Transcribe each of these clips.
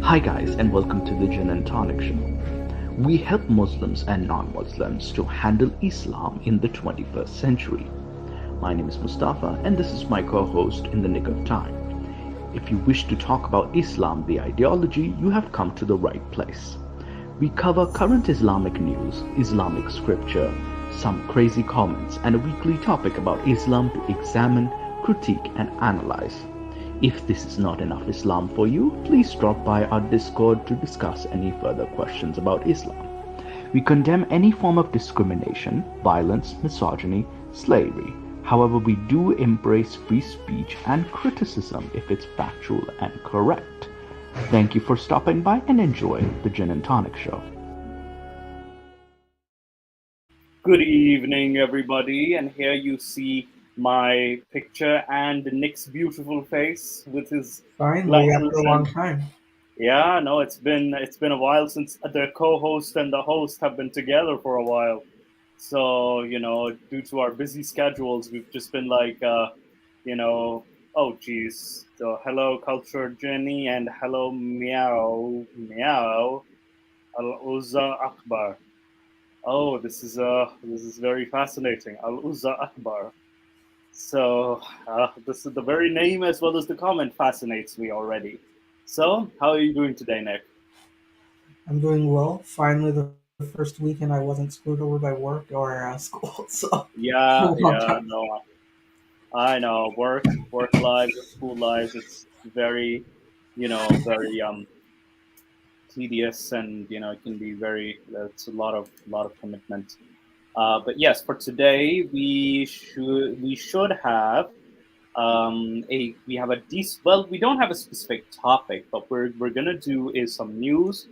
Hi, guys, and welcome to the Jinn and Tonic show. We help Muslims and non Muslims to handle Islam in the 21st century. My name is Mustafa, and this is my co host in the nick of time. If you wish to talk about Islam, the ideology, you have come to the right place. We cover current Islamic news, Islamic scripture, some crazy comments, and a weekly topic about Islam to examine, critique, and analyze. If this is not enough Islam for you, please drop by our Discord to discuss any further questions about Islam. We condemn any form of discrimination, violence, misogyny, slavery. However, we do embrace free speech and criticism if it's factual and correct. Thank you for stopping by and enjoy the Gin and Tonic show. Good evening, everybody, and here you see my picture and Nick's beautiful face with his Finally, glasses. after a long time. Yeah, no, it's been a while since the co-host and the host have been together for a while. So due to our busy schedules, we've just been like, oh geez. So hello, Culture Jenny, and hello, Meow Meow Al Uzza Akbar. Oh, this is very fascinating. Al Uzza Akbar. So this is the very name as well as the comment fascinates me already. So how are you doing today, Nick? I'm doing well. Finally, the first weekend I wasn't screwed over by work or school. So Yeah, long yeah, time. no, I know. Work lives, school lives. It's very, very tedious, and it can be very. It's a lot of commitment. But yes, for today we should have we have a decent. Well, we don't have a specific topic, but we're gonna do is some news,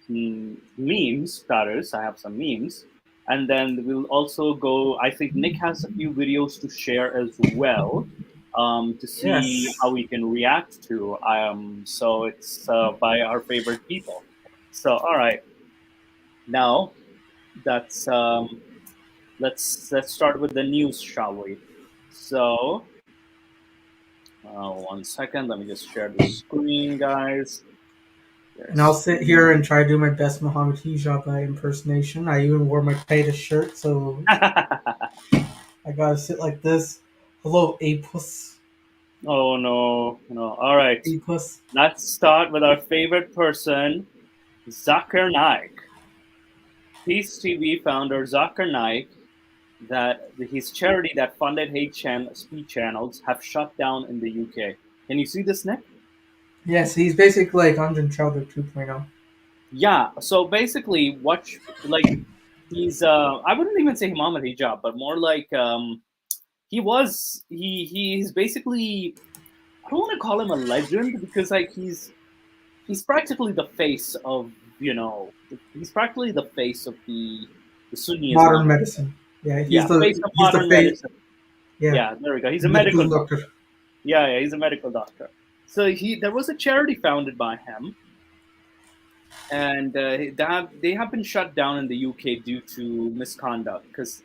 some memes. That is, I have some memes, and then we'll also go. I think Nick has a few videos to share as well, to see Yes. how we can react to. So it's by our favorite people. So all right, now that's let's start with the news, shall we? So, 1 second. Let me just share the screen, guys. And I'll Yes. sit here and try to do my best Mohammed Hijab impersonation. I even wore my tightest shirt, so I gotta sit like this. Hello, Apus. Oh no, no. All right. Apus. Let's start with our favorite person, Zakir Naik. Peace TV founder Zakir Naik, that his charity that funded speech channels have shut down in the UK. Can you see this, Nick? Yes, he's basically like Anjan Chowdhury 2.0. Yeah. So basically, he's I wouldn't even say Mohammed Hijab, but more like he's basically, I don't want to call him a legend because he's practically the face of he's practically the face of the Sunni Modern Islam. medicine. Yeah, Yeah, face of he's the modern face. medicine. Yeah, Yeah, there we go. He's a medical medical doctor. doctor. Yeah, he's a medical doctor. So there was a charity founded by him, and they have been shut down in the UK due to misconduct because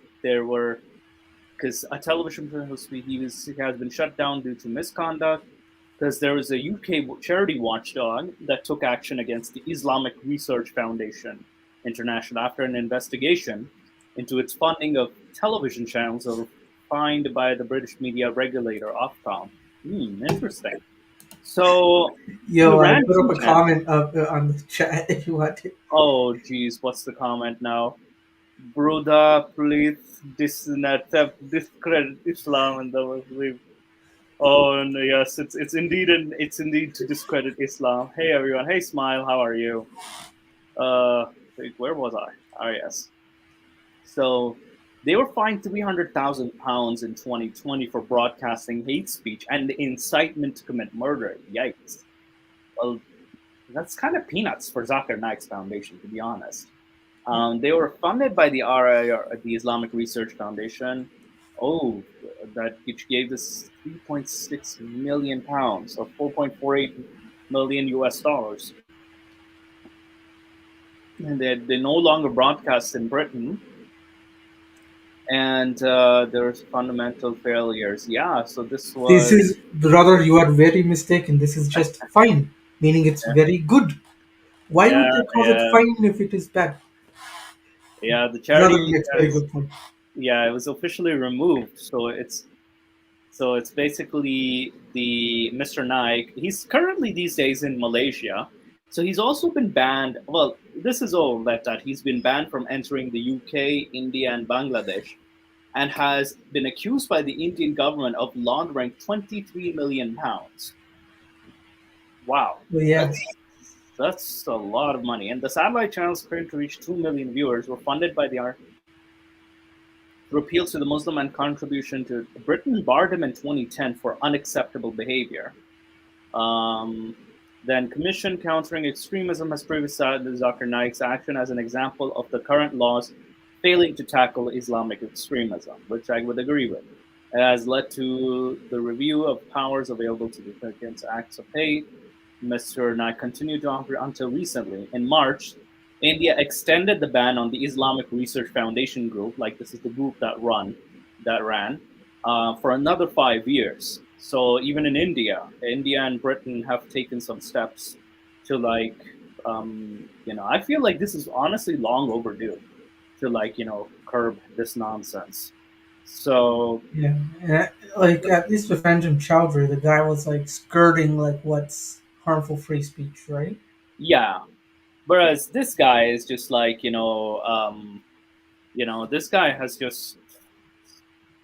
a television host he has been shut down due to misconduct because there was a UK charity watchdog that took action against the Islamic Research Foundation International after an investigation into its funding of television channels that were fined by the British media regulator Ofcom. Interesting. So Yo, I Iran put up a channel. comment up on the chat if you want to. Oh, geez, what's the comment now? Bruda, please discredit Islam and the Muslim. Oh, no, yes, it's indeed to discredit Islam. Hey everyone, hey Smile, how are you? Wait, where was I? Oh yes. So they were fined £300,000 in 2020 for broadcasting hate speech and incitement to commit murder. Yikes. Well, that's kind of peanuts for Zakir Naik's foundation, to be honest. They were funded by the RIR, the Islamic Research Foundation. Oh, which gave us 3.6 million pounds, or 4.48 million US dollars. And they no longer broadcast in Britain. And there's fundamental failures. Yeah, so this This was. is, brother, you are very mistaken. This is just fine, meaning it's very good. Why Yeah, would they call it yeah, fine if it is bad? yeah. The Another charity makes very has, good point. yeah, it was officially removed. So it's basically the Mr. Naik. He's currently these days in Malaysia. So he's also been banned. Well, this is all that he's been banned from entering the UK, India, and Bangladesh, and has been accused by the Indian government of laundering 23 million pounds. Wow, But yeah, that's a lot of money. And the satellite channels claimed to reach 2 million viewers were funded by the through appeals to the Muslim and contribution to Britain barred him in 2010 for unacceptable behavior. Um, then, Commission Countering Extremism has previously cited Zakir Naik's action as an example of the current laws failing to tackle Islamic extremism, which I would agree with. It has led to the review of powers available to defend against acts of hate. Mr. Naik continued to operate until recently. In March, India extended the ban on the Islamic Research Foundation group, like this is the group that ran, for another 5 years. So even in India, India and Britain have taken some steps to I feel like this is honestly long overdue to curb this nonsense. So yeah. Like at least with Anjem Chowdhury, the guy was like skirting like what's harmful free speech, right? yeah, whereas this guy is just this guy has just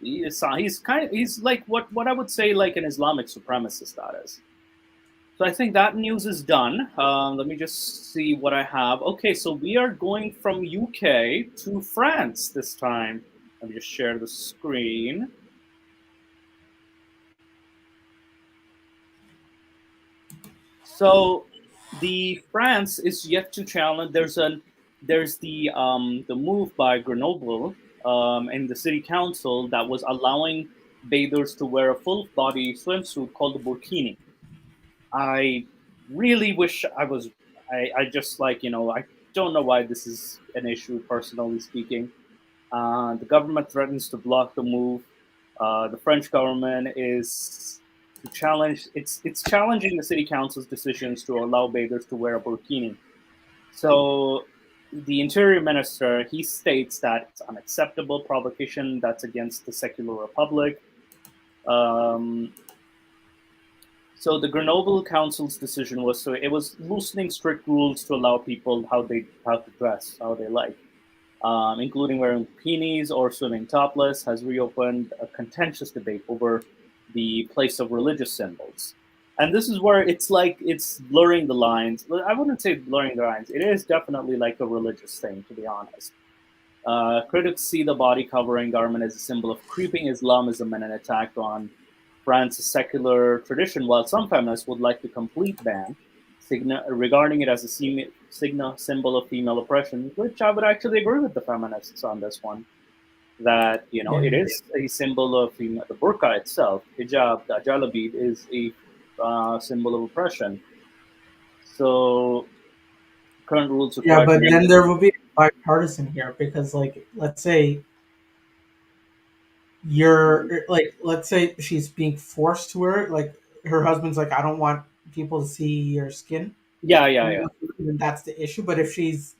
he's like what I would say like an Islamic supremacist that is. So I think that news is done. Let me just see what I have. Okay, so we are going from UK to France this time. Let me just share the screen. So the France is yet to challenge. There's the move by Grenoble and the city council that was allowing bathers to wear a full body swimsuit called the burkini. I really wish I was. I just I don't know why this is an issue. Personally speaking, the government threatens to block the move. The French government is to challenge. It's challenging the city council's decisions to allow bathers to wear a burkini. So the interior minister he states that it's unacceptable provocation that's against the secular republic. Um, so the Grenoble Council's decision was it was loosening strict rules to allow people how to dress how they like, including wearing bikinis or swimming topless, has reopened a contentious debate over the place of religious symbols. And this is where it's like it's blurring the lines. I wouldn't say blurring the lines. It is definitely like a religious thing, to be honest. Critics see the body covering garment as a symbol of creeping Islamism and an attack on France's secular tradition, while some feminists would like the complete ban, regarding it as a symbol of female oppression, which I would actually agree with the feminists on this one. That Yeah. it is a symbol of female, the burqa itself, hijab, the jalabid is a symbol of oppression. So current rules Yeah, require. but then there will be bipartisan here because, like, let's say let's say she's being forced to wear it. Like, her husband's like, I don't want people to see your skin, Yeah, yeah, and yeah, then that's the issue. But if she's,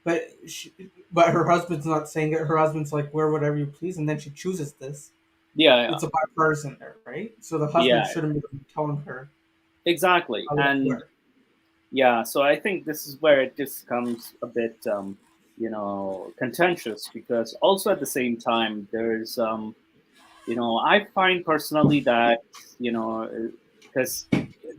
but she, but her husband's not saying it. Her husband's like, wear whatever you please, and then she chooses this. yeah, yeah, It's a bipartisan there, right? So the husband yeah. shouldn't be telling her Exactly, how to and wear. yeah, so I think this is where it just comes a bit, contentious because also at the same time, there's, I find personally that, because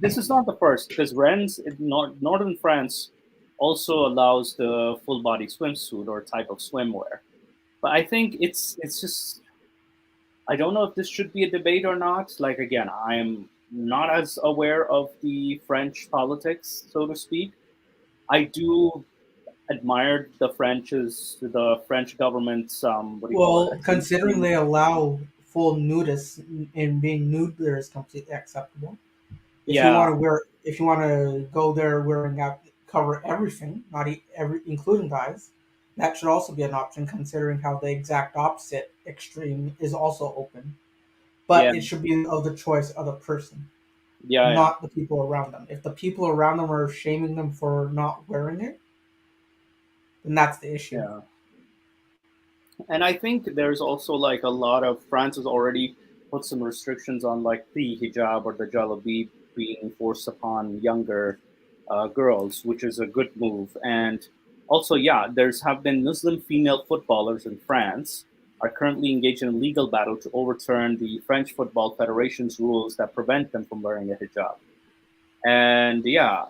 this is not the first, because Rennes in northern France also allows the full body swimsuit or type of swimwear. But I think it's just I don't know if this should be a debate or not. Like again, I am not as aware of the French politics, so to speak. I do admire the French government's what do you call it Well, attempt considering to they allow full nudists and being nude there is completely acceptable. yeah If you want to go there wearing out cover everything, not every including guys, that should also be an option. Considering how the exact opposite extreme is also open, yeah but it should be of the choice of the person. Yeah, yeah, not the people around them. If the people around them are shaming them for not wearing it, then that's the issue. yeah. And I think there's also like a lot of France has already put some restrictions on like the hijab or the jalabi being forced upon younger girls, which is a good move. And also, yeah, there's have been Muslim female footballers in France are currently engaged in a legal battle to overturn the French Football Federation's rules that prevent them from wearing a hijab. And yeah,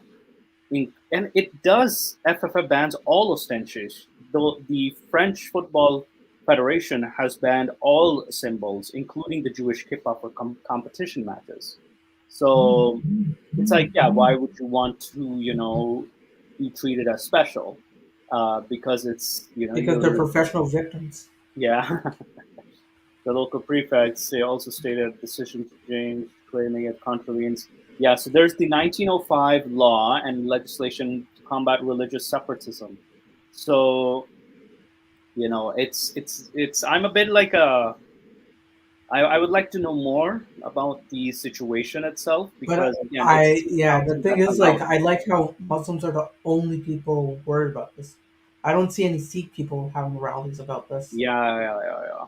and it does FFF bans all ostentation. Though the French Football Federation has banned all symbols, including the Jewish kippah for competition matches. So it's like, yeah, why would you want to, be treated as special? Because it's, Because they're you're, professional victims. yeah. The local prefects they also stated a decision to change, claiming it contravenes. Yeah, so there's the 1905 law and legislation to combat religious separatism. So it's. I'm a bit like a. I would like to know more about the situation itself because But again, it's yeah, the announcing thing that is, like, allowed. I like how Muslims are the only people worried about this. I don't see any Sikh people having rallies about this. Yeah, yeah, yeah, yeah.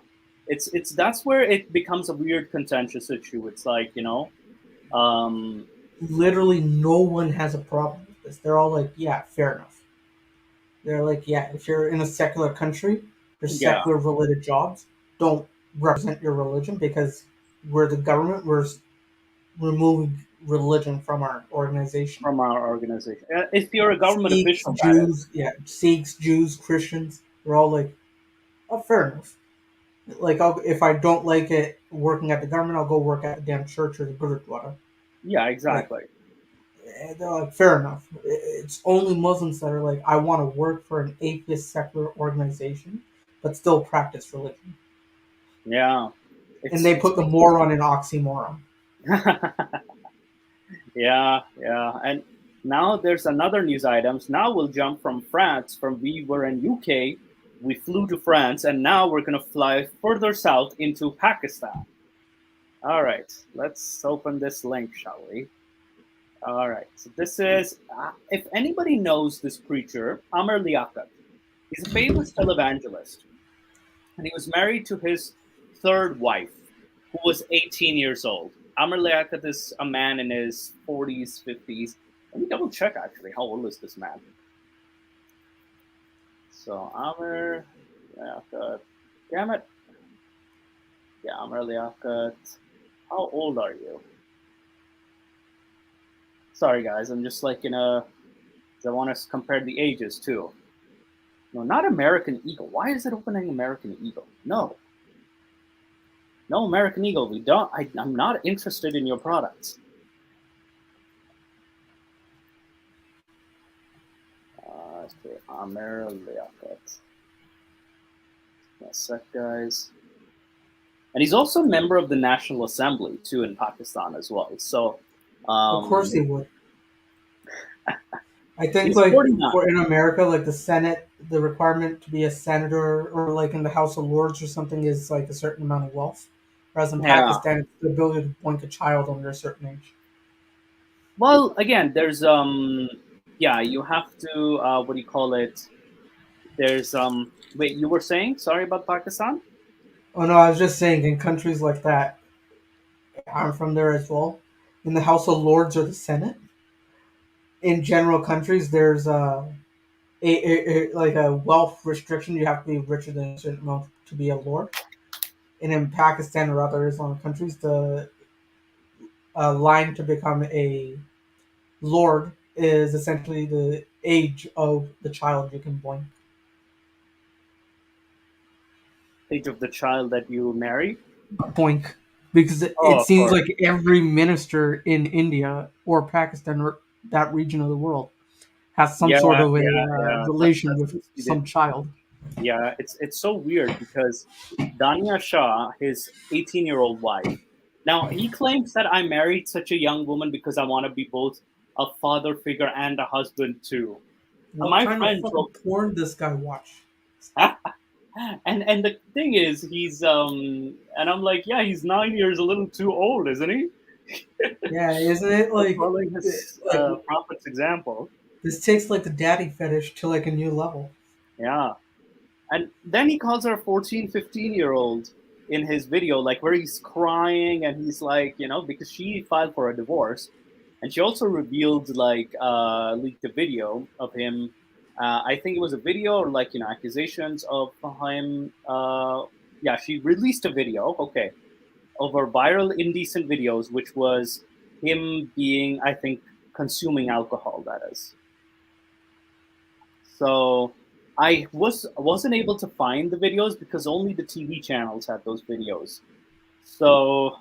It's that's where it becomes a weird contentious issue. It's like um, Literally, no one has a problem with this. They're all like, yeah, fair enough. They're like, yeah, if you're in a secular country, there's yeah, secular related jobs. Don't represent your religion because we're the government. We're removing religion from our organization. from our organization. If you're a government Sikhs, official, that is. Jews, yeah, Sikhs, Jews, Christians, they're all like, oh, fair enough. Like, if I don't like it working at the government, I'll go work at the damn church or the Gurudwara. Yeah, Like, exactly. they're like, fair enough. It's only Muslims that are like, I want to work for an atheist secular organization, but still practice religion. Yeah, And it's they it's put the moron in oxymoron. yeah, yeah. And now there's another news items. Now we'll jump from France. From we were in UK, we flew to France, and now we're gonna fly further south into Pakistan. All right, let's open this link, shall we? All right. So this is if anybody knows this preacher, Amr Liaquat. He's a famous televangelist, and he was married to his third wife, who was 18 years old. Amr Liaquat is a man in his 40s, 50s. Let me double check actually. How old is this man? So Amr Liaquat. Damn it. Yeah, Amr Liaquat. How old are you? Sorry, guys. I'm just like I want to compare the ages too. No, not American Eagle. Why is it opening American Eagle? No, no American Eagle. We don't. I'm not interested in your products. Okay, Amir Liaquat. One sec, guys. And he's also a member of the National Assembly too in Pakistan as well. So, Of course they would. I think he's like 49. for in America, like the Senate, the requirement to be a senator or like in the House of Lords or something is like a certain amount of wealth. Whereas in Yeah. Pakistan, it's the ability to boink a child under a certain age. Well, again, there's yeah, you have to what do you call it? There's wait, you were saying sorry about Pakistan? Oh no, I was just saying in countries like that, I'm from there as well. In the House of Lords or the Senate, in general countries, there's like a wealth restriction. You have to be richer than a certain amount to be a lord. And in Pakistan or other Islamic countries, the line to become a lord is essentially the age of the child you can born. Age of the child that you marry? Boink. Because Oh, it of seems course. like every minister in India or Pakistan or that region of the world has some Yeah, sort of a yeah, yeah. relation That with seems to be the some child. yeah. It's so weird because Dania Shah, his 18-year-old wife. Now he claims that I married such a young woman because I want to be both a father figure and a husband too. What My kind of friend fucking told porn this guy watch? and the thing is he's and I'm like, yeah, he's 9 years a little too old, isn't he? Yeah, isn't it like following his like prophet's example. this takes like the daddy fetish to like a new level? Yeah. And then he calls her a 14, 15-year-old in his video, like where he's crying and he's like, because she filed for a divorce. And she also revealed, like, leaked a video of him. I think it was a video or, like, accusations of him. Yeah, she released a video, okay, of her viral indecent videos, which was him being, I think, consuming alcohol, that is. So I wasn't able to find the videos because only the TV channels had those videos. So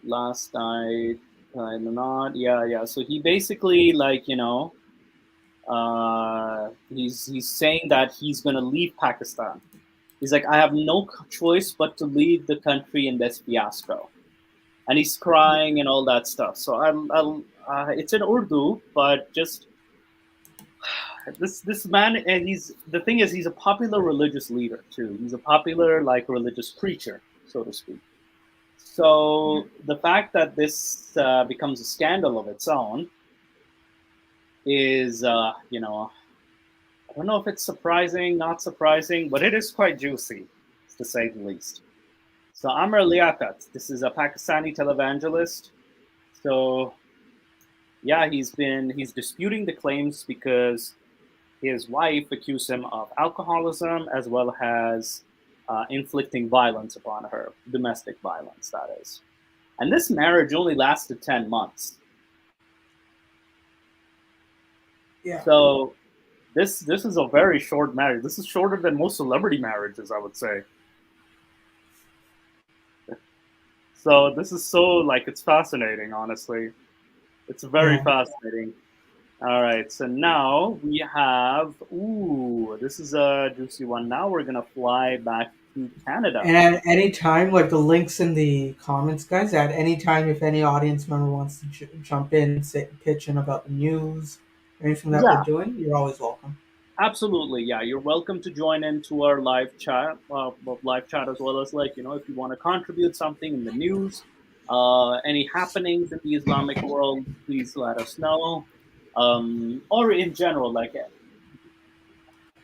last night, kind of not, yeah. So he basically, like, he's saying that he's gonna leave Pakistan. He's like, I have no choice but to leave the country in this fiasco, and he's crying and all that stuff. So it's in Urdu, but just this man, and he's the thing is he's a popular religious leader too. He's a popular, like, religious preacher, so to speak. So the fact that this becomes a scandal of its own is, I don't know if it's surprising, not surprising, but it is quite juicy, to say the least. So Amr Liaquat, this is a Pakistani televangelist. So yeah, he's disputing the claims because his wife accused him of alcoholism as well as inflicting violence upon her, domestic violence, that is. And this marriage only lasted 10 months. Yeah. So this is a very short marriage. This is shorter than most celebrity marriages, I would say. So this is so, like, it's fascinating, honestly. It's very fascinating. All right, so now we have, this is a juicy one. Now we're going to fly back to Canada. And at any time, like the links in the comments, guys, at any time, if any audience member wants to jump in, say, pitch in about the news, anything that we're doing, you're always welcome. Absolutely, yeah. You're welcome to join into our live chat, as well as, like, if you want to contribute something in the news, any happenings in the Islamic world, please let us know. Or in general, like,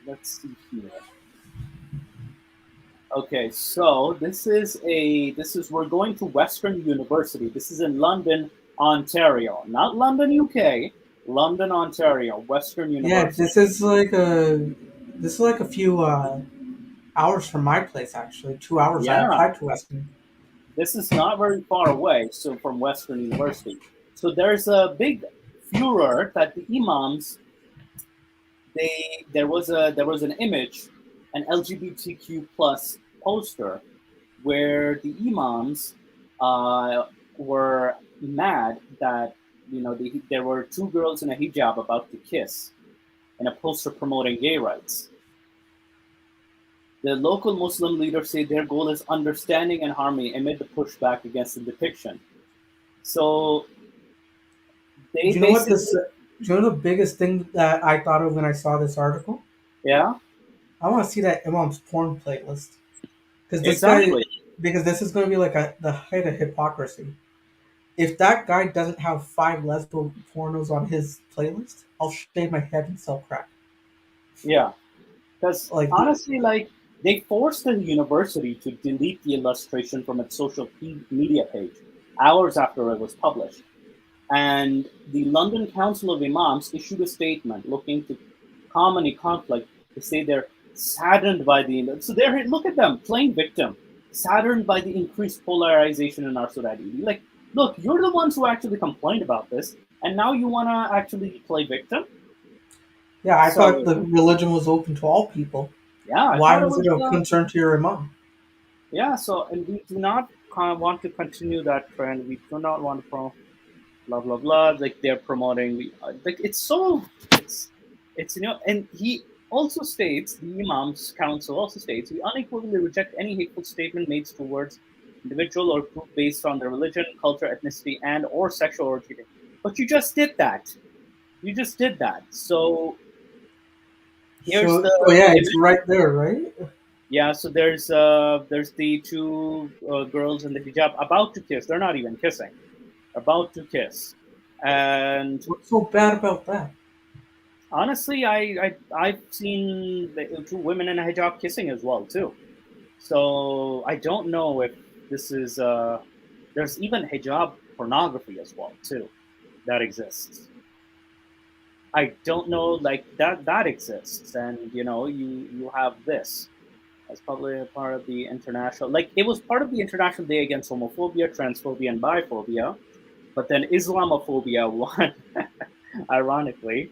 let's see here. Okay, so we're going to Western University. This is in London, Ontario, not London, UK. London, Ontario, Western University. Yeah, this is like a few hours from my place, actually. 2 hours. Yeah. I applied to Western. This is not very far away, so from Western University. So there's a big furor that the imams, there was an image, an LGBTQ plus poster, where the imams were mad that there were two girls in a hijab about to kiss, in a poster promoting gay rights. The local Muslim leaders say their goal is understanding and harmony amid the pushback against the depiction. So do you know the biggest thing that I thought of when I saw this article? Yeah, I want to see that imam's porn playlist because this is going to be like the height of hypocrisy. If that guy doesn't have 5 lesbian pornos on his playlist, I'll shave my head and sell crack. Yeah, because honestly, like, they forced the university to delete the illustration from its social media page hours after it was published. And the London Council of Imams issued a statement looking to calm any conflict. They say they're saddened by look at them, playing victim, saddened by the increased polarization in our society. Like, look, you're the ones who actually complained about this, and now you want to actually play victim? Yeah, I thought the religion was open to all people. Yeah. Why was it of concern to your imam? Yeah, so, and we do not want to continue that trend. We do not want to blah, blah, blah. Like, they're promoting, like, it's and he also states, the Imams Council also states, we unequivocally reject any hateful statement made towards individual or group based on their religion, culture, ethnicity, and or sexual orientation. But you just did that. So it's right there, right? Yeah, so there's the two girls in the hijab about to kiss. They're not even kissing, about to kiss. And What's so bad about that? honestly, I've seen the two women in a hijab kissing as well too. So I don't know if this is there's even hijab pornography as well too that exists. I don't know, like that exists, and you have this as probably a part of the international, like it was part of the International Day Against Homophobia, Transphobia, and Biphobia, but then Islamophobia won, ironically,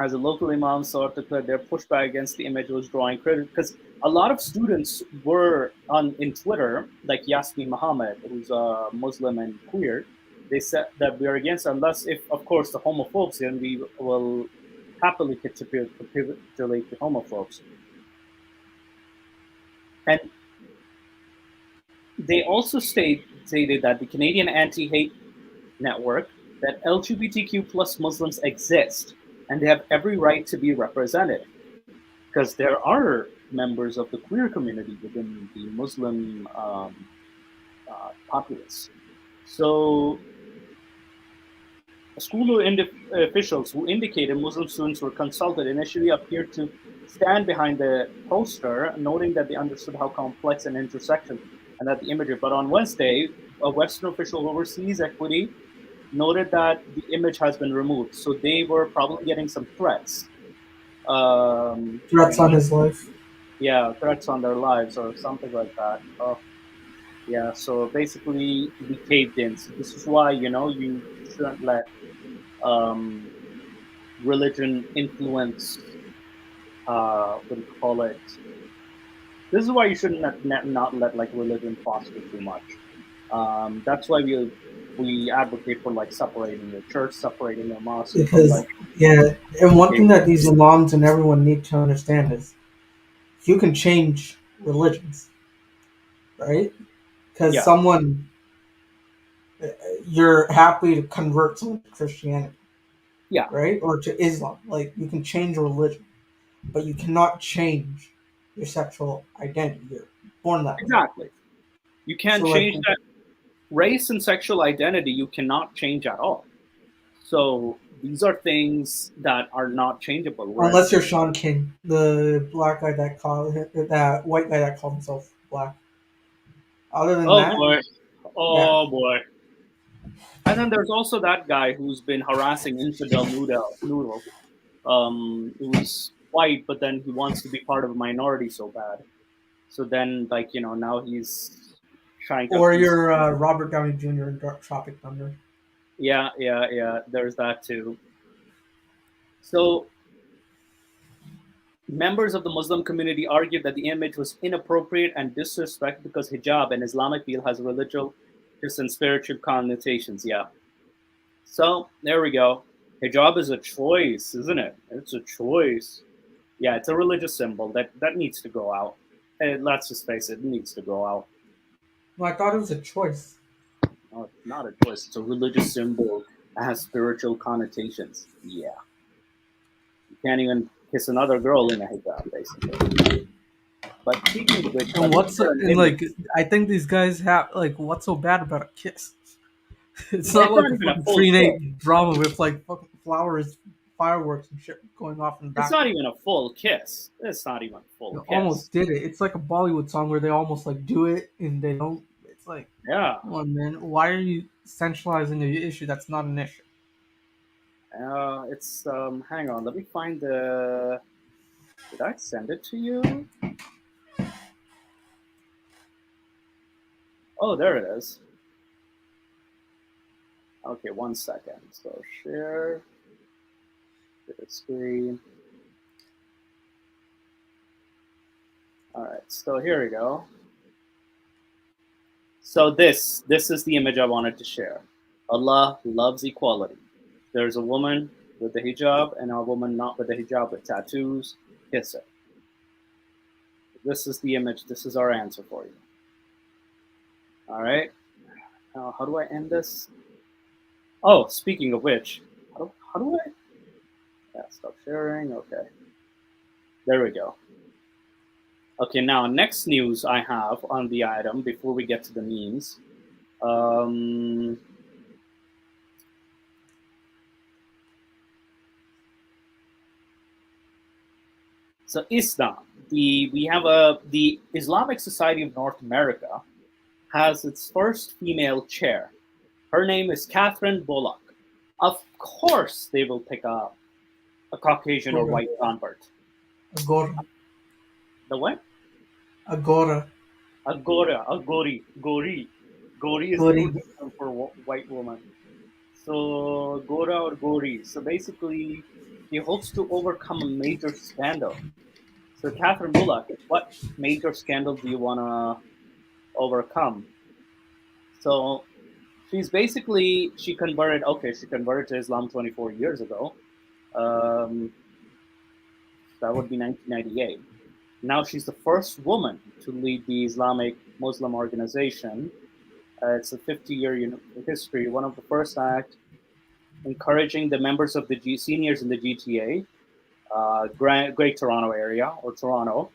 as a local imam sought to clear their pushback against the image was drawing credit because a lot of students were on in Twitter, like Yasmin Muhammad, who's a Muslim and queer. They said that we are against, unless if of course the homophobes, then we will happily capitulate to homophobes. And they also stated that the Canadian Anti-Hate Network, that LGBTQ plus Muslims exist and they have every right to be represented because there are members of the queer community within the Muslim populace. So, school officials who indicated Muslim students were consulted initially appeared to stand behind the poster, noting that they understood how complex and intersection and that the imagery. But on Wednesday, a Western official who oversees equity noted that the image has been removed. So they were probably getting some threats. Threats on his life. Yeah, threats on their lives or something like that. Yeah, so basically we caved in. So this is why, you shouldn't let religion influence, what do you call it? This is why you shouldn't not let like religion foster too much. That's why we advocate for like separating your church, separating your mosque from Because like. yeah, and one thing that these imams and everyone need to understand is you can change religions, right? Because Yeah, someone you're happy to convert someone to Christianity, yeah, right, or to Islam. Like you can change a religion, but you cannot change your sexual identity. You're born that way. exactly. You can't So like, change that. Race and sexual identity you cannot change at all. So these are things that are not changeable. unless Whereas, you're Sean King, the black guy that white guy that called himself black. Other than oh that, boy, yeah. oh boy. And then there's also that guy who's been harassing infidel noodle. Who's white, but then he wants to be part of a minority so bad. So then, like now he's trying to Or appease. your Robert Downey Jr. in Tropic Thunder. Yeah, yeah, yeah. There's that too. So members of the Muslim community argued that the image was inappropriate and disrespectful because hijab, an Islamic veil, has religious and spiritual connotations. Yeah. So there we go. Hijab is a choice, isn't it? It's a choice. Yeah, it's a religious symbol that needs to go out. And let's just face it, it needs to go out. No, I thought it was a choice. No, it's not a choice. It's a religious symbol that has spiritual connotations. Yeah. You can't even kiss another girl in a hijab, basically. But speaking of which, And let me what's share an and image. like I think these guys have like what's so bad about a kiss? It's not It's like not a even a fucking full kiss. three-night drama with like fucking flowers, fireworks, and shit going off in the It's not background. even a full kiss. It's not even a They full kiss. almost did it. It's like a Bollywood song where they almost like do it and they don't. It's like, Yeah. come on, man. Why are you centralizing an issue that's not an issue? It's hang on, let me find the did I send it to you? Oh, there it is. Okay, 1 second. So share the screen. All right, so here we go. So this is the image I wanted to share. Allah loves equality. There's a woman with the hijab and a woman not with the hijab with tattoos. Kiss it. This is the image. This is our answer for you. All right. Now, how do I end this? Oh, speaking of which, how do I? Yeah, stop sharing. Okay. There we go. Okay, now next news I have on the item before we get to the memes. Um, so Islam, the Islamic Society of North America has its first female chair. Her name is Catherine Bullock. Of course, they will pick a Caucasian or Agora. white convert. Agora. The what? Agora. Gori is Gori. Urdu term for white woman. So Gora or Gori. So basically, he hopes to overcome a major scandal. So Catherine Bullock, what major scandal do you want to overcome? So she converted. Okay, she converted to Islam 24 years ago. Um, that would be 1998. Now she's the first woman to lead the Islamic Muslim organization. It's a 50-year history. One of the first act encouraging the members of the seniors in the GTA, Great Toronto Area or Toronto,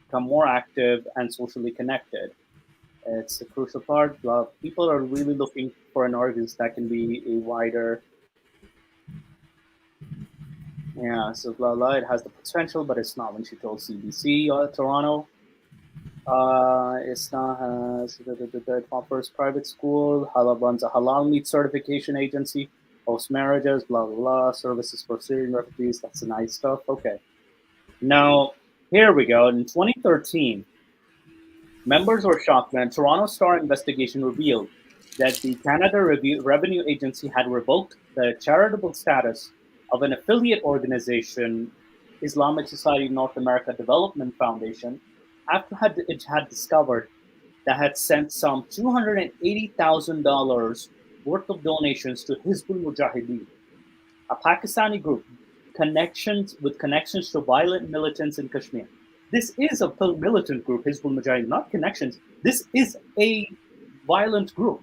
become more active and socially connected. It's a crucial part. People are really looking for an organization that can be a wider. Yeah, so blah blah. It has the potential, but it's not. When she told CBC Toronto, ISNA has offers private school. Halal runs a halal meat certification agency. Hosts marriages. Blah blah blah. Services for Syrian refugees. That's the nice stuff. Okay. Now here we go. In 2013, members were shocked when a Toronto Star investigation revealed that the Canada Revenue Agency had revoked the charitable status of an affiliate organization, Islamic Society of North America Development Foundation, after it had discovered that had sent some $280,000 worth of donations to Hizbul Mujahideen, a Pakistani group connections to violent militants in Kashmir. This is a militant group, Hizbul Mujahideen, not connections. This is a violent group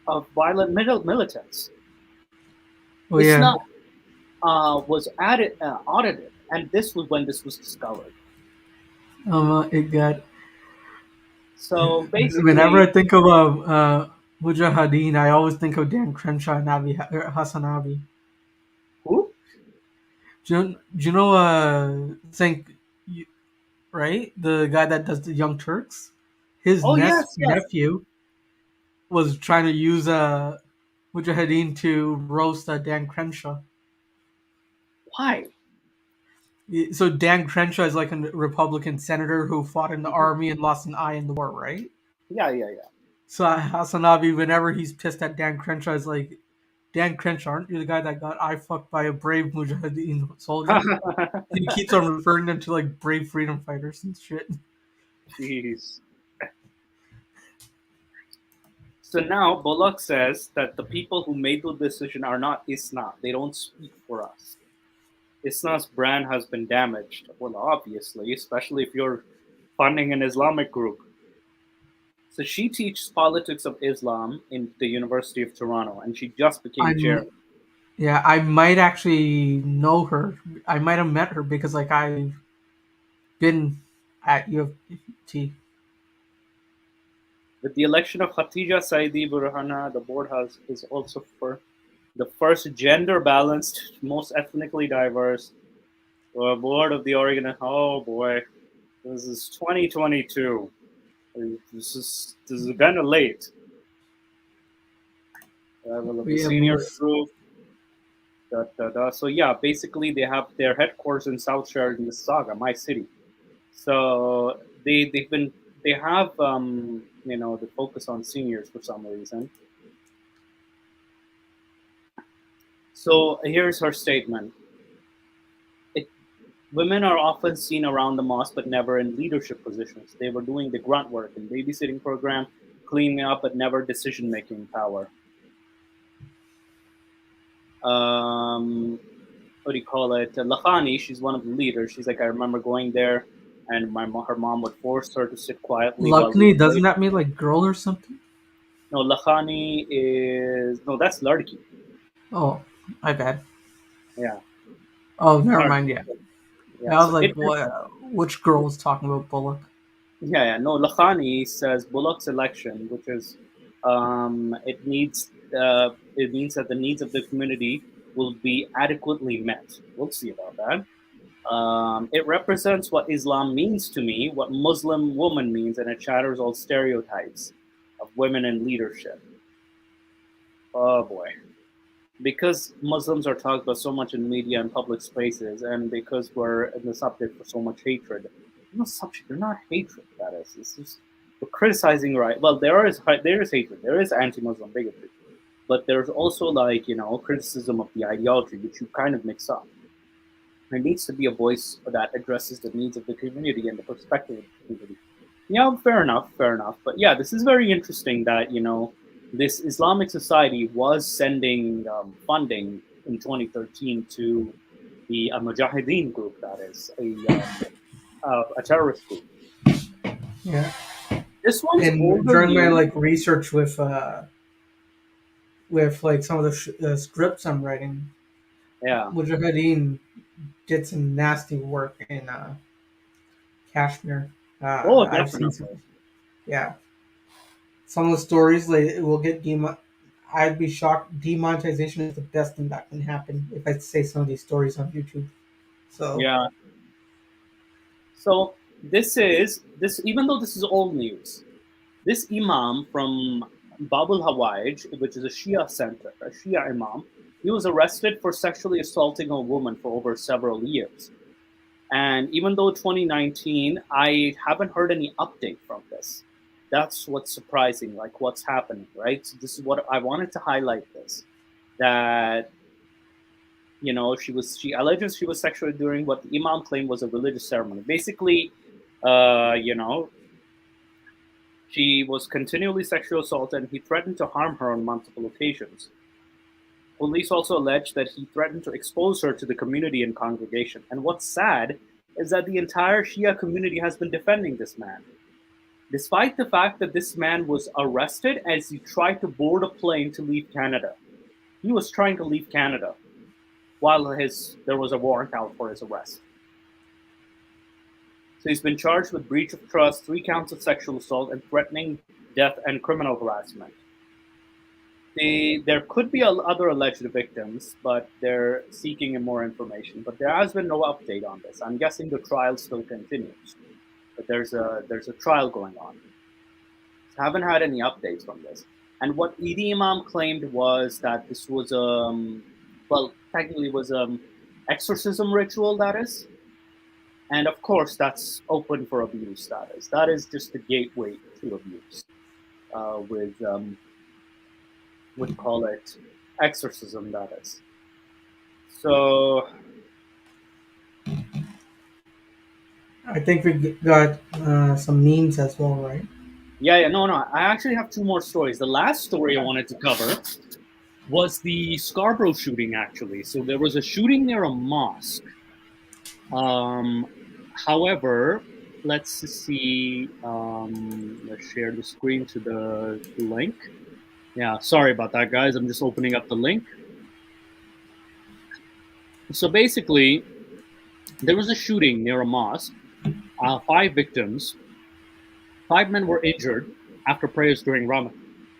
of violent militants. Oh Islam yeah. was audited, and this was when this was discovered. It got. So Whenever I basically, think of Mujahideen, I always think of Dan Crenshaw and Hassan Abi. who? Do you know? Think right? The guy that does the Young Turks. His Oh yes, yes. nephew was trying to use Mujahideen to roast Dan Crenshaw. Why? So Dan Crenshaw is like a Republican senator who fought in the Mhm. army and lost an eye in the war, right? Yeah, yeah, yeah. So Hasanabi, whenever he's pissed at Dan Crenshaw, is like, Dan Crenshaw, aren't you the guy that got eye fucked by a brave Mujahideen soldier? He keeps on referring them to like brave freedom fighters and shit. Jeez. So now Bullock says that the people who made the decision are not ISNA. They don't speak for us. ISNA's brand has been damaged. Well, obviously, especially if you're funding an Islamic group. So she teaches politics of Islam in the University of Toronto, and she just became chair. I'm Yeah, I might actually know her. I might have met her because like I've been at U of T. With the election of Khatija Saidi Burhana, the board is also for the first gender balanced, most ethnically diverse board of the Oregon. Oh boy, this is 2022. This is kind of late. The Yeah, senior group. Da, da, da. So yeah, basically they have their headquarters in South Sheridan, Mississauga, my city. So they have the focus on seniors for some reason. So here's her statement. It, Women are often seen around the mosque, but never in leadership positions. They were doing the grunt work in babysitting program, cleaning up, but never decision-making power. What do you call it? Lakhani, she's one of the leaders. She's like, I remember going there, and her mom would force her to sit quietly while we Luckily, doesn't prayed. that mean like girl or something? No, Lakhani is no, that's Lardki. Oh, my bad. Yeah, Oh, never sorry. mind. Yeah. Yeah, I was so like, what? Which girl was talking about Bullock? yeah. No, Lakhani says Bullock's election, which is it means that the needs of the community will be adequately met. We'll see about that. It represents what Islam means to me, what Muslim woman means, and it shatters all stereotypes of women in leadership. Oh boy. Because Muslims are talked about so much in media and public spaces, and because we're in the subject for so much hatred, no subject, they're not hatred. That is, it's just we're criticizing. Right? Well, there is hatred, there is anti-Muslim bigotry, but there's also like criticism of the ideology, which you kind of mix up. There needs to be a voice that addresses the needs of the community and the perspective of the community. Yeah, fair enough, fair enough. But yeah, this is very interesting that this Islamic society was sending funding in 2013 to the Mujahideen group, that is a terrorist group. Yeah. This one's And older during my news. like research with like some of the scripts I'm writing, Yeah. Mujahideen did some nasty work in Kashmir. Oh, I've seen definitely. some. Yeah, some of the stories like it will get I'd be shocked. Demonetization is the best thing that can happen if I say some of these stories on YouTube. So Yeah. So this even though this is old news, this imam from Babul Hawaij, which is a Shia center, a Shia imam, he was arrested for sexually assaulting a woman for over several years. And even though 2019, I haven't heard any update from this. That's what's surprising, like what's happening, right? So this is what I wanted to highlight this, that she alleges she was sexually during what the imam claimed was a religious ceremony. Basically, uh, you know, she was continually sexually assaulted and he threatened to harm her on multiple occasions. Police also alleged that he threatened to expose her to the community and congregation. And what's sad is that the entire Shia community has been defending this man, despite the fact that this man was arrested as he tried to board a plane to leave Canada. He was trying to leave Canada while there was a warrant out for his arrest. So he's been charged with breach of trust, 3 counts of sexual assault, and threatening death and criminal harassment. There could be other alleged victims, but they're seeking more information. But there has been no update on this. I'm guessing the trial still continues, but there's a trial going on. So I haven't had any updates from this. And what Idi Imam claimed was that this was technically was exorcism ritual, that is. And of course, that's open for abuse. That is just the gateway to abuse. With would call it exorcism, that is. So I think we got some memes as well, right? yeah, no. I actually have 2 more stories. The last story I wanted to cover was the Scarborough shooting, actually. So there was a shooting near a mosque. However, let's see. Let's share the screen to the link. Yeah, sorry about that, guys. I'm just opening up the link. So basically, there was a shooting near a mosque. 5 victims. 5 men were injured after prayers during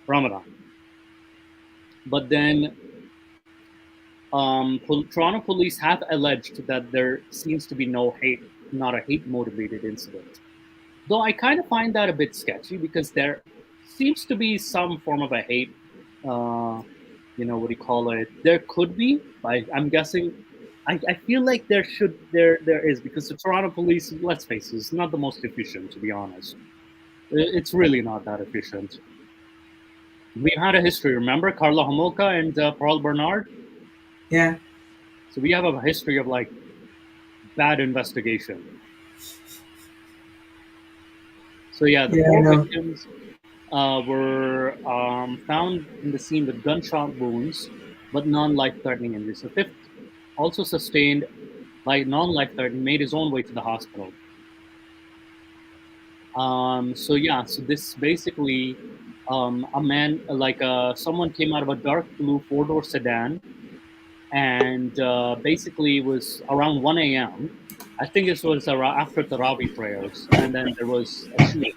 Ramadan. But then Toronto police have alleged that there seems to be not a hate-motivated incident. Though I kind of find that a bit sketchy because there seems to be some form of a hate, what do you call it? There could be, I'm guessing. I feel like there is, because the Toronto police, let's face it, is not the most efficient, to be honest. It's really not that efficient. We had a history, remember? Carla Homolka and Paul Bernard? Yeah. So we have a history of like bad investigation. So yeah, the 4 victims were found in the scene with gunshot wounds, but non-life-threatening injuries. So 5th also sustained non-life-threatening, made his own way to the hospital. So this basically a man, someone came out of a dark blue 4-door sedan, and basically it was around 1 a.m. I think this was around after Tarawih prayers, and then there was a shooting.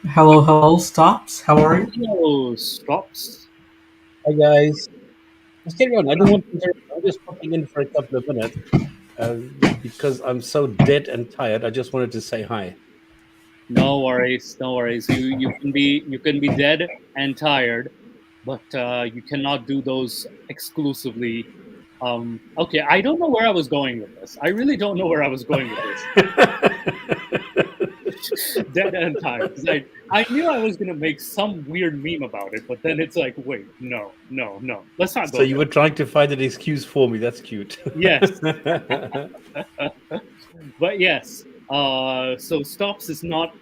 Hello, hello, stops. How are you? Hello, stops. Hi guys, just carry on. I don't want to interrupt. I'm just popping in for a couple of minutes uh, because I'm so dead and tired. I just wanted to say hi. No worries, no worries. You can be dead and tired, but you cannot do those exclusively. Okay, I don't know where I was going with this. I really don't know where I was going with this. Dead and tired. 'Cause I knew I was gonna make some weird meme about it, but then it's like, wait, no. Let's not go. So you were trying to find an excuse for me. That's cute. Yes. But yes. So Stops is not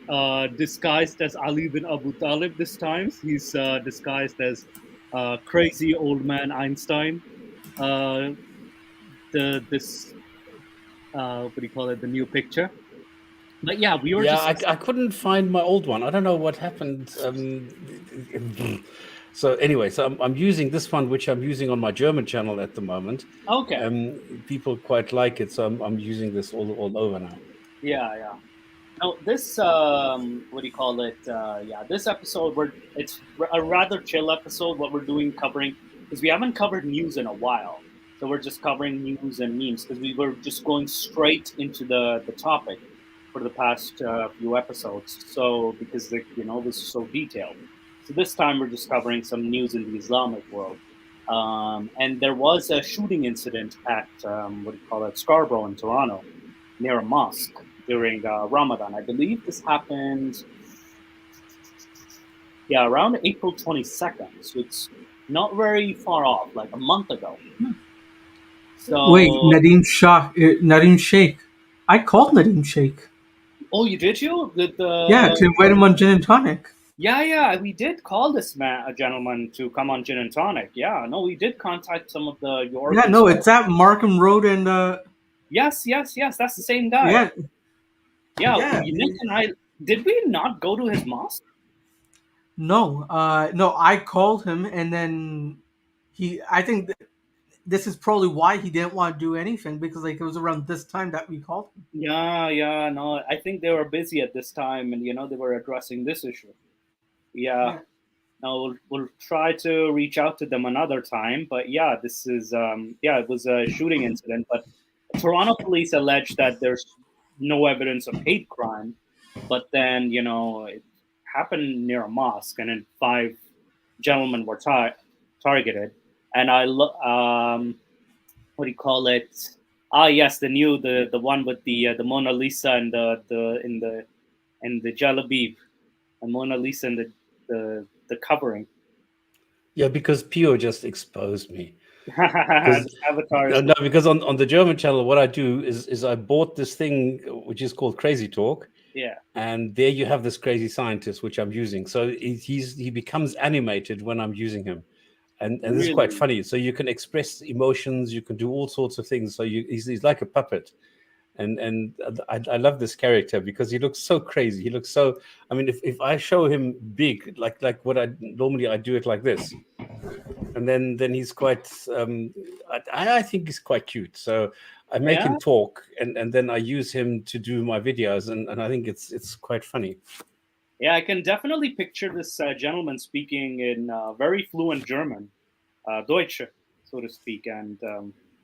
disguised as Ali bin Abu Talib this time. He's disguised as crazy old man Einstein. This what do you call it? The new picture. But yeah, we were. Yeah, I couldn't find my old one. I don't know what happened. So anyway, so I'm using this one, which I'm using on my German channel at the moment. Okay. People quite like it, so I'm using this all over now. Yeah. Now this what do you call it? Yeah, this episode it's a rather chill episode. What we're doing covering because we haven't covered news in a while, so we're just covering news and memes because we were just going straight into the topic for the past few episodes. So because this is so detailed. So this time we're just covering some news in the Islamic world. And there was a shooting incident at Scarborough in Toronto, near a mosque during Ramadan. I believe this happened, around April 22nd. So it's not very far off, like a month ago. So Wait, Nadeem Sheikh. I called Nadeem Sheikh. Oh, you did you? Yeah, to invite him on Gin and Tonic. Yeah, we did call this a gentleman to come on Gin and Tonic. Yeah, no, we did contact some of the your. Yeah, no, it's at Markham Road and. Yes, that's the same guy. Yeah. Nick and I did we not go to his mosque? No, I called him and then I think this is probably why he didn't want to do anything because like it was around this time that we called him. Yeah, no, I think they were busy at this time and they were addressing this issue. Yeah. Now we'll try to reach out to them another time, but yeah, this is it was a shooting incident, but Toronto police allege that there's no evidence of hate crime, but then it happened near a mosque, and then 5 gentlemen were targeted. And what do you call it? Yes, the one with the Mona Lisa and the Jalabib, and Mona Lisa and the covering. Yeah, because Pio just exposed me. Avatars. No, because on the German channel, what I do is I bought this thing which is called Crazy Talk. Yeah. And there you have this crazy scientist which I'm using. So he becomes animated when I'm using him, and this is quite funny. So you can express emotions, you can do all sorts of things. So he's like a puppet, and I love this character because he looks so crazy. He looks so. I mean, if I show him big, like what I do it like this. And then he's quite. I think he's quite cute. So I make him talk, and then I use him to do my videos, and I think it's quite funny. Yeah, I can definitely picture this gentleman speaking in very fluent German, Deutsch, so to speak, and.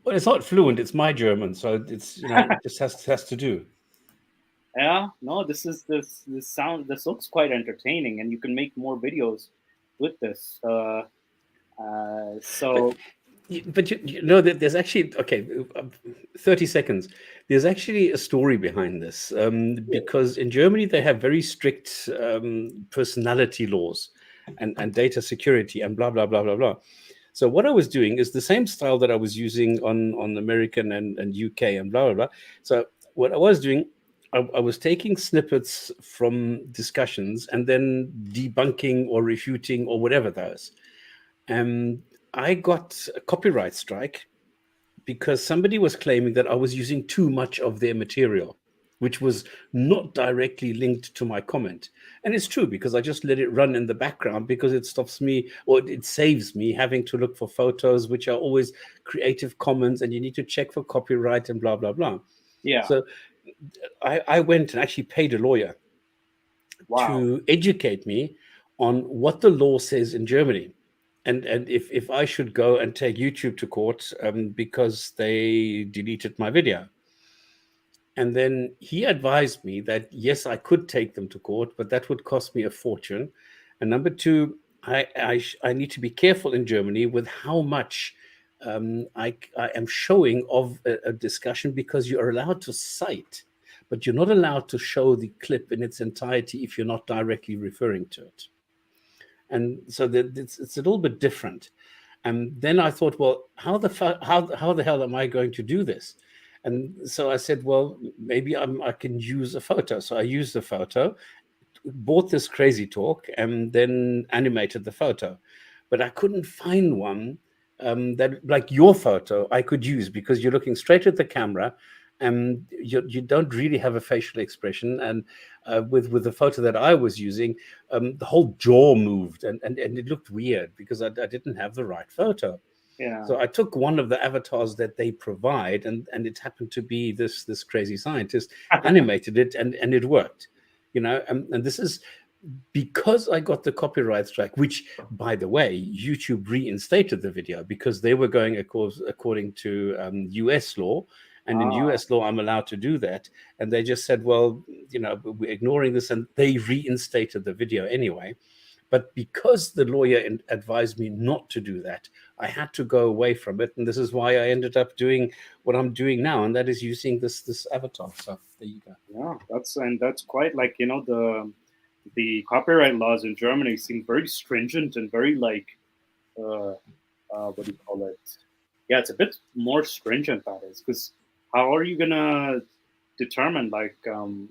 Well, it's not fluent. It's my German, so it's it just has to do. Yeah, no, this looks quite entertaining, and you can make more videos with this. But that there's actually 30 seconds. There's actually a story behind this because in Germany they have very strict personality laws and data security and blah blah blah blah blah. So what I was doing is the same style that I was using on American and UK and blah blah blah. So what I was doing, I was taking snippets from discussions and then debunking or refuting or whatever those. I got a copyright strike because somebody was claiming that I was using too much of their material, which was not directly linked to my comment. And it's true because I just let it run in the background because it stops me, or it saves me having to look for photos, which are always Creative Commons, and you need to check for copyright and blah, blah, blah. Yeah. So I went and actually paid a lawyer Wow. to educate me on what the law says in Germany. And if I should go and take YouTube to court because they deleted my video. And then he advised me that, yes, I could take them to court, but that would cost me a fortune. And number two, I need to be careful in Germany with how much I am showing of a discussion, because you are allowed to cite, but you're not allowed to show the clip in its entirety if you're not directly referring to it. And so it's a little bit different. And then I thought, well, how the hell am I going to do this? And so I said, well, maybe I can use a photo. So I used the photo, bought this crazy talk, and then animated the photo. But I couldn't find one that, like your photo, I could use, because you're looking straight at the camera and you don't really have a facial expression. And with the photo that I was using, the whole jaw moved and it looked weird because I didn't have the right photo. Yeah. So I took one of the avatars that they provide, and it happened to be this crazy scientist, animated it, and it worked, and this is because I got the copyright strike, which, by the way, YouTube reinstated the video because they were going according to US law. And in US law, I'm allowed to do that. And they just said, well, we're ignoring this. And they reinstated the video anyway. But because the lawyer advised me not to do that, I had to go away from it. And this is why I ended up doing what I'm doing now. And that is using this avatar. So there you go. Yeah, that's quite like, the copyright laws in Germany seem very stringent and very like, what do you call it? Yeah, it's a bit more stringent, that is, because how are you gonna determine like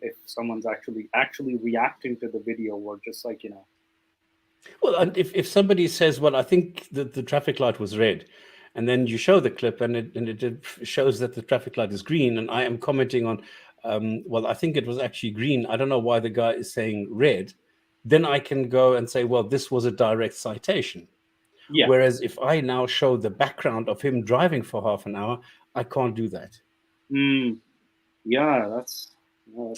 if someone's actually reacting to the video, or just like Well, and if somebody says, well, I think that the traffic light was red, and then you show the clip and it shows that the traffic light is green, and I am commenting on, well, I think it was actually green, I don't know why the guy is saying red, then I can go and say, well, this was a direct citation. Yeah. Whereas if I now show the background of him driving for half an hour, I can't do that. Yeah, that's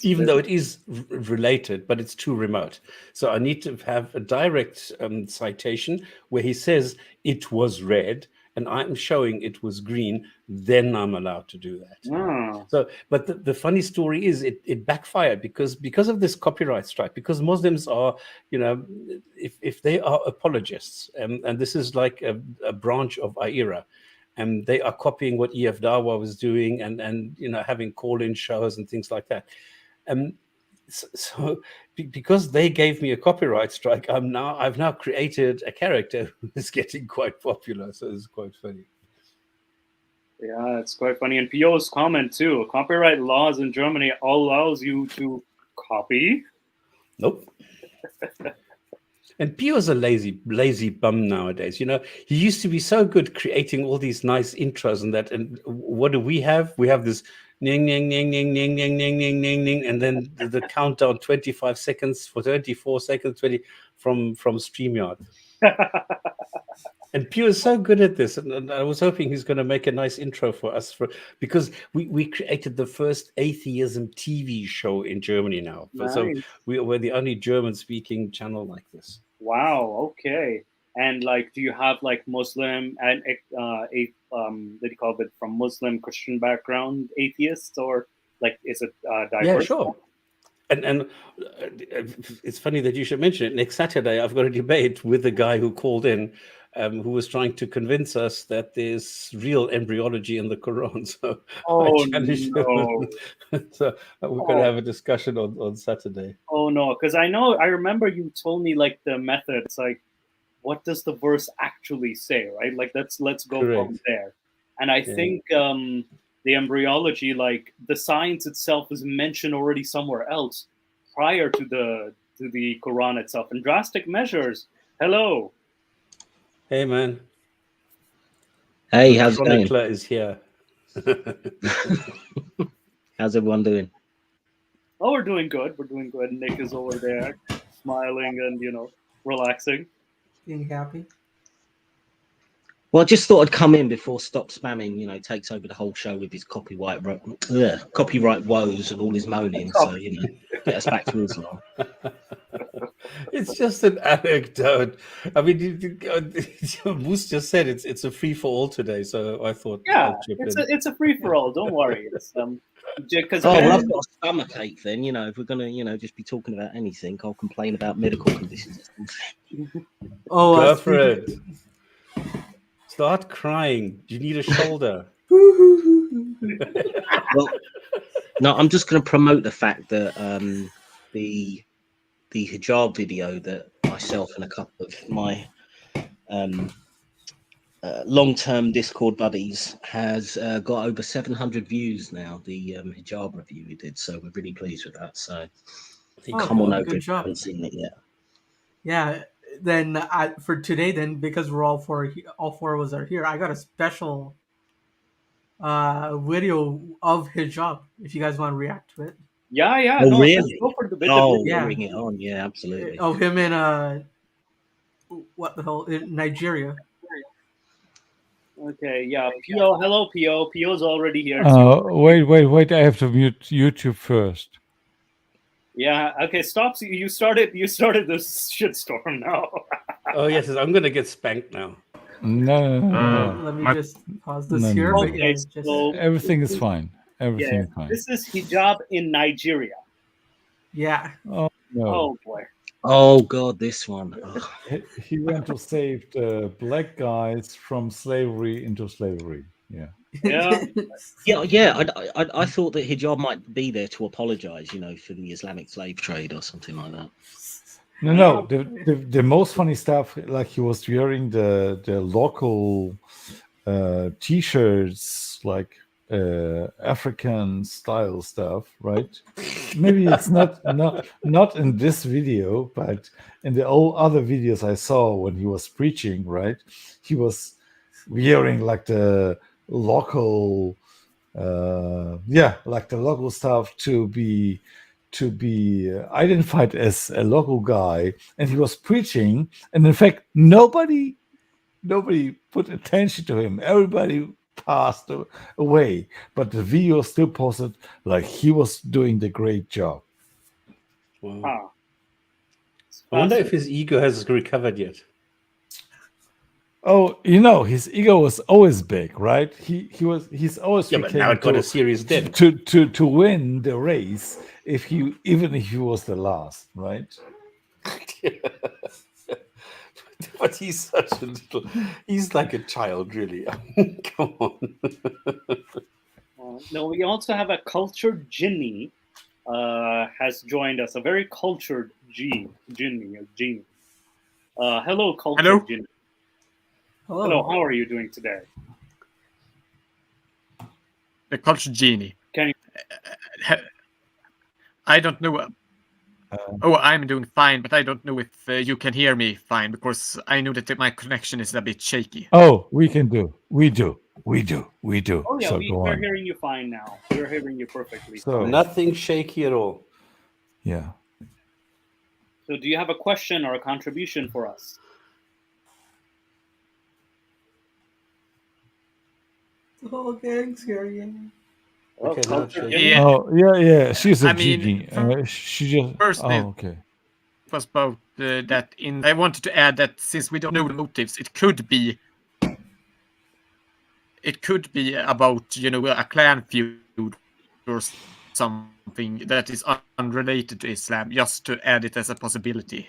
even though it is related, but it's too remote. So I need to have a direct citation where he says it was red and I'm showing it was green, then I'm allowed to do that. So, but the funny story is it backfired because of this copyright strike, because Muslims are, if they are apologists, and this is like a branch of IRA, and they are copying what EF Dawa was doing and having call-in shows and things like that. So because they gave me a copyright strike, I've now created a character who is getting quite popular. So it's quite funny. Yeah, it's quite funny. And Pio's comment too: copyright laws in Germany allows you to copy. Nope. And Pio's a lazy bum nowadays. He used to be so good creating all these nice intros and that. And what do we have? We have this ning, ning, ning, ning, ning, ning, ning, ning, ning, ning, and then the countdown 25 seconds for 24 seconds, 20 from StreamYard. And Pio is so good at this, and I was hoping he's going to make a nice intro for us because we created the first atheism TV show in Germany now. Nice. So we're the only German-speaking channel like this. Wow. Okay. And like, do you have like Muslim and what do you call it, from Muslim Christian background atheists, or like is it diverse? Yeah, sure. And it's funny that you should mention it. Next Saturday, I've got a debate with the guy who called in, who was trying to convince us that there's real embryology in the Quran. So I challenged him. So we're going to have a discussion on Saturday. Oh no, because I remember you told me like the methods, like what does the verse actually say, right? Like let's go from there. And I think the embryology, like the science itself, is mentioned already somewhere else prior to the Quran itself. And drastic measures. Hello. Hey man. Hey, how's it going? Chronicler is here. How's everyone doing? Oh, we're doing good. We're doing good. Nick is over there, smiling and relaxing. Being happy. Well, I just thought I'd come in before Stop Spamming, takes over the whole show with his copyright woes and all his moaning. So, get us back to Islam. It's just an anecdote. I mean, Moose just said it's a free for all today, so I thought Yeah, I'll chip in. it's a free for all. Don't worry. It's because Oh, well, I've got a stomachache then. If we're gonna, just be talking about anything, I'll complain about medical conditions. Oh, Go for it. Start crying. You need a shoulder. Well, no, I'm just going to promote the fact that the hijab video that myself and a couple of my long-term Discord buddies has got over 700 views now. The hijab review we did, so we're really pleased with that. So come on over if you haven't seen it yet. Yeah. Then for today, then because we're all four of us are here, I got a special video of hijab. If you guys want to react to it. Yeah. Oh, no, really? Go for the bit Bring it on. Yeah, absolutely. Of him in what the hell, in Nigeria. Okay, yeah. Pio, hello, Pio. Pio's already here. Wait. I have to mute YouTube first. Yeah. Okay. Stop. You started this shitstorm now. Oh yes, I'm gonna get spanked now. No. Let me just pause this No, here. no. But Okay, yeah, so Everything is fine. Everything is fine. this is hijab in Nigeria. yeah. Oh no. Oh boy. Oh God, this one. Ugh. He went to save the black guys from slavery into slavery. Yeah. Yeah. I thought that hijab might be there to apologize, for the Islamic slave trade or something like that. No. The most funny stuff, like he was wearing the local t-shirts, like African style stuff, right? Maybe it's not in this video, but in the all other videos I saw when he was preaching, right? He was wearing like the local like the local stuff to be identified as a local guy, and he was preaching, and in fact nobody put attention to him. Everybody passed away, but the video still posted like he was doing the great job. Wow. Huh. I wonder if his ego has recovered yet. Oh, his ego was always big, right? He's always Yeah, but now it got a serious dent. to win the race even if he was the last, right? But he's such a he's like a child, really. Come on. No, we also have a cultured Jinni has joined us. A very cultured Jinni. Hello, cultured Jinni. Hello, how are you doing today? The culture genie. Can you? I don't know. I'm doing fine, but I don't know if you can hear me fine, because I know that my connection is a bit shaky. Oh, we do. Oh yeah, So we're hearing you fine now. We're hearing you perfectly. So Nothing shaky at all. yeah. So do you have a question or a contribution for us? The whole gang's here again. Okay, now it's shaky. Yeah. Oh yeah. She's a I mean, genie. She just. firstly- okay. Was about that in. I wanted to add that since we don't know the motives, it could be about a clan feud or something that is unrelated to Islam, just to add it as a possibility,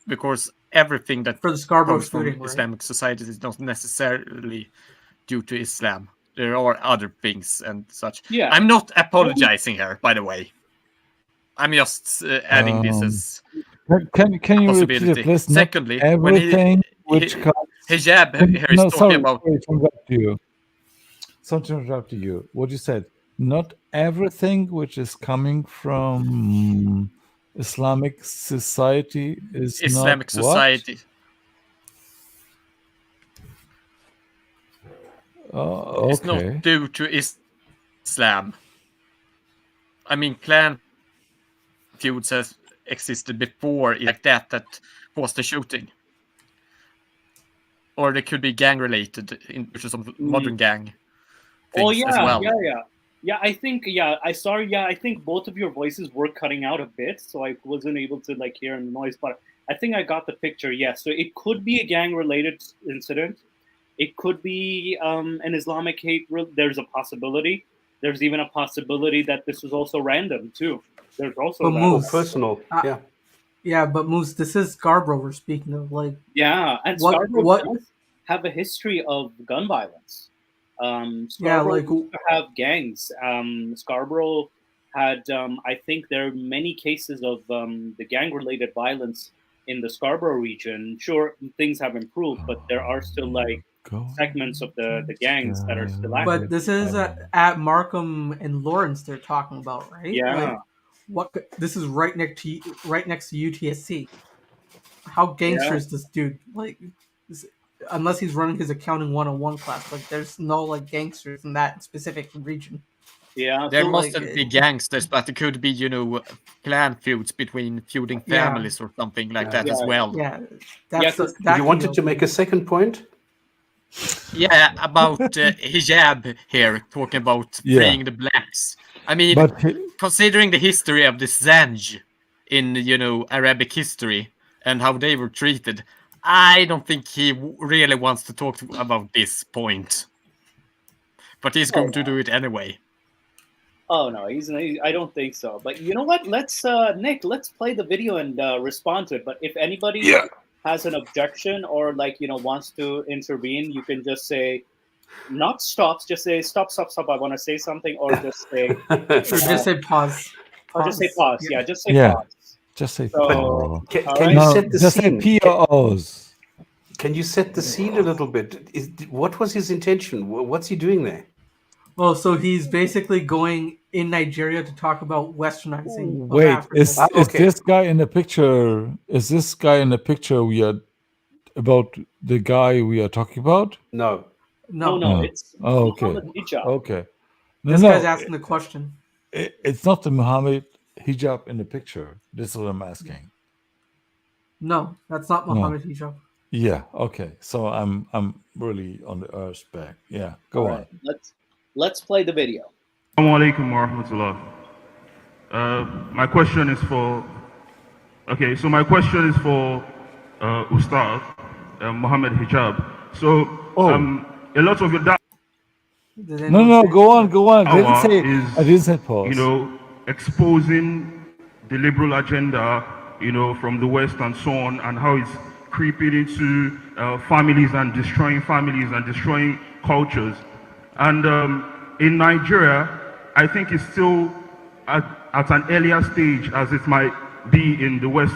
because everything that For the Scarborough comes from shooting, right? Islamic societies is not necessarily due to Islam. There are other things and such. Yeah. I'm not apologizing here, by the way. I'm just adding this as Can you repeat possibility. it, please? Not Secondly, everything when which comes. hijab here is talking about. Sorry to interrupt you. What you said? Not everything which is coming from Islamic society is Islamic not society. What? Oh, It's okay. not due to Islam. I mean, clan feuds has existed before, like that caused the shooting. or they could be gang related into some modern gang Oh things as yeah, well. yeah. I think I sorry. Yeah, I think both of your voices were cutting out a bit, so I wasn't able to like hear the noise. But I think I got the picture. Yes, so it could be a gang-related incident. It could be an Islamic hate. There's a possibility. There's even a possibility that this was also random too. There's also But that. Moose, Personal. Yeah. yeah, but Moose, this is Scarborough we're speaking of. Like, Yeah, and What- Scarborough what- does have a history of gun violence. Yeah, Scarborough like- used to have gangs. Scarborough had, I think there are many cases of the gang-related violence in the Scarborough region. Sure, things have improved, but there are still like segments of the gangs that are still active. but this is at Markham and Lawrence they're talking about, right? Yeah. Like, this is right next to UTSC. How gangster is this dude? Like, unless he's running his accounting 101 class, like there's no like gangsters in that specific region. Yeah, There so, mustn't be gangsters, but it could be, clan feuds between feuding Yeah. families or something like that as Yeah. well. Yeah, Yeah, that's 'cause that You can wanted be to okay. make a second point? Yeah, about hijab here, talking about Yeah. freeing the blacks. I mean, But considering the history of the Zanj in, Arabic history and how they were treated, I don't think he really wants to talk about this point. But he's going to do it anyway. Oh no, I don't think so. But you know what? Let's Nick, let's play the video and respond to it. But if anybody has an objection or wants to intervene, you can just say not stops, just say stop, I want to say something, or just say Or just say pause. or just say pause. Yeah, just say Yeah. pause. just say So- Can, All can right. you no, set the just scene? say POOs. Can you set the scene a little bit? What was his intention? What's he doing there? Well, so he's basically going in Nigeria to talk about westernizing. of Wait, Africa. is okay. this guy in the picture? Is this guy in the picture we are about the guy we are talking about? No. No, no, No. it's Oh, okay. Mohammed Hijab. Okay. No, this no, guy's asking the question. it's not the Mohammed Hijab in the picture. This is what I'm asking. No, that's not Mohammed Hijab. Yeah. Okay. So I'm really on the earth's back. Yeah. Go All on. right, let's play the video. Assalamu alaikum wa rahmatullah. My question is for. Okay, so my question is for Ustad Mohammed Hijab. So a lot of your Did No, anyone no. say- Go on. Go on. I didn't Dawah say. is, I didn't say pause. exposing the liberal agenda, from the West and so on, and how it's creeping into families and destroying cultures. And in Nigeria, I think it's still at an earlier stage as it might be in the West,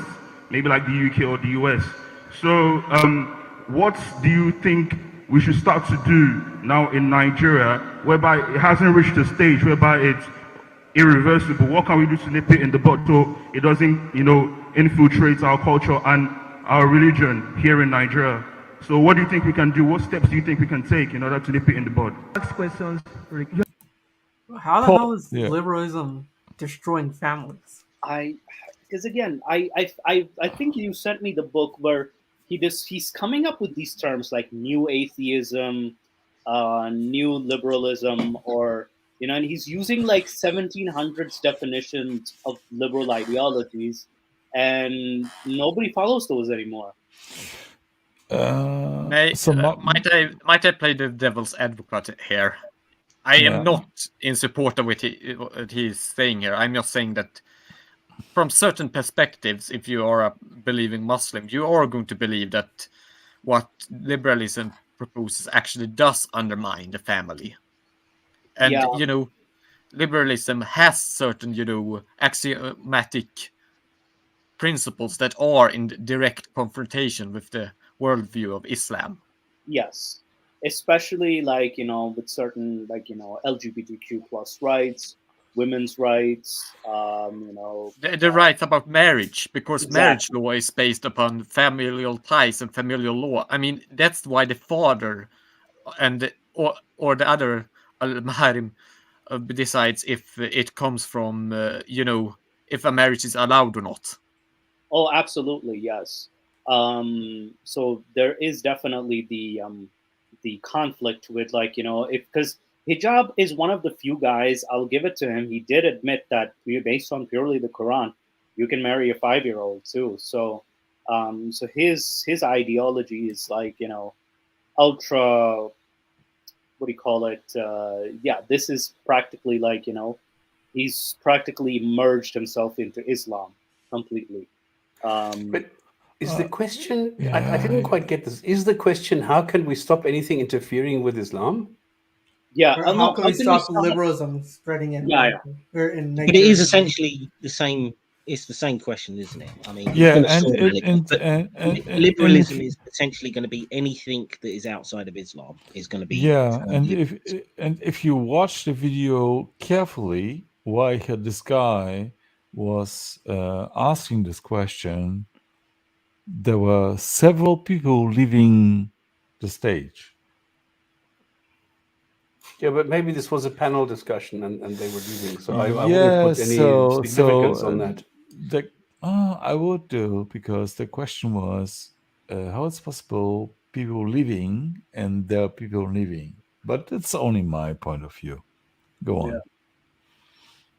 maybe like the UK or the US. So what do you think we should start to do now in Nigeria, whereby it hasn't reached a stage whereby it's irreversible? What can we do to nip it in the bud so it doesn't, infiltrate our culture and our religion here in Nigeria? So what do you think we can do? What steps do you think we can take in order to nip it in the bud? Next questions. How the hell is Yeah. liberalism destroying families? Because again, I think you sent me the book where he's coming up with these terms like new atheism, new liberalism, or and he's using like 1700s definitions of liberal ideologies, and nobody follows those anymore. Might I play the devil's advocate here? I am not in support of what he's saying here. I'm just saying that from certain perspectives, if you are a believing Muslim, you are going to believe that what liberalism proposes actually does undermine the family. And, liberalism has certain, axiomatic principles that are in direct confrontation with the worldview of Islam. Yes, especially with certain LGBTQ plus rights, women's rights, the rights about marriage, because marriage law is based upon familial ties and familial law. I mean, that's why the father and or the other al-maharim decides if it comes from if a marriage is allowed or not. Oh, absolutely, yes. So there is definitely the conflict with, like, because hijab is one of the few guys, I'll give it to him, he did admit that based on purely the Quran, you can marry a 5-year-old too. So so his ideology is like, ultra, what do you call it? Yeah, this is practically like, he's practically merged himself into Islam completely. But is the question, I didn't quite get this. Is the question, how can we stop anything interfering with Islam? Yeah. Or how can we stop liberalism spreading in America, or in Nigeria? But it is essentially the same. It's the same question, isn't it? I mean, Yeah, and liberalism is essentially going to be anything that is outside of Islam is going to be. Yeah, and if you watch the video carefully, why this guy was asking this question, there were several people leaving the stage. Yeah, but maybe this was a panel discussion and they were leaving, so I wouldn't put any significance on that. I would do, because the question was how it's possible people leaving and there are people leaving. But it's only my point of view. Go on. Yeah.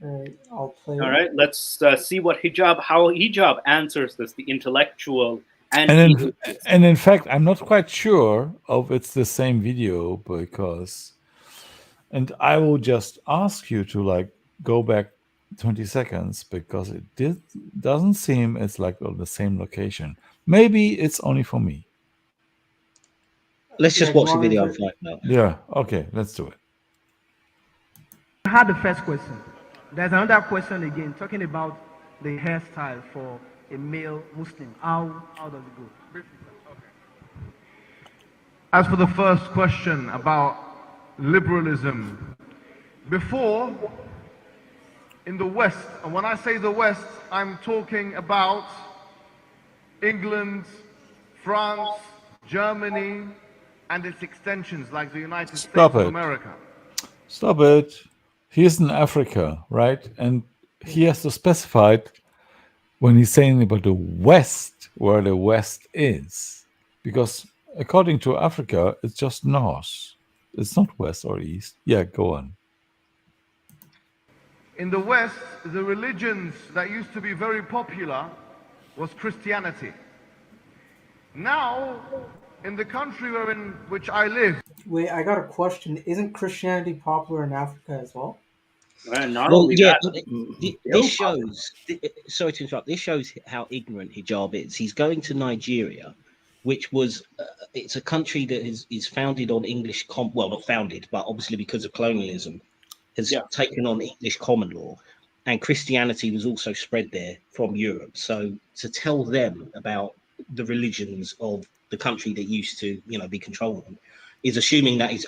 All right, I'll play. All right, let's see how hijab answers this, the intellectual and in fact, I'm not quite sure if it's the same video, because, and I will just ask you to go back 20 seconds, because it doesn't seem it's like on the same location. Maybe it's only for me. Let's just watch the video and find out. Yeah, okay, let's do it. I had the first question. There's another question again, talking about the hairstyle for a male Muslim. How does it go? As for the first question about liberalism, before, in the West, and when I say the West, I'm talking about England, France, Germany, and its extensions like the United States of America. Stop it. He's in Africa, right? And he has to specify when he's saying about the West, where the West is. Because according to Africa, it's just north. It's not west or east. Yeah, go on. In the West, the religions that used to be very popular was Christianity. Now, in the country in which I live... Wait, I got a question. Isn't Christianity popular in Africa as well? This shows... Sorry to interrupt. This shows how ignorant hijab is. He's going to Nigeria, which was... it's a country that is founded on English... well, not founded, but obviously because of colonialism, has taken on English common law. And Christianity was also spread there from Europe. So to tell them about the religions of the country that used to, be controlled them, is assuming that his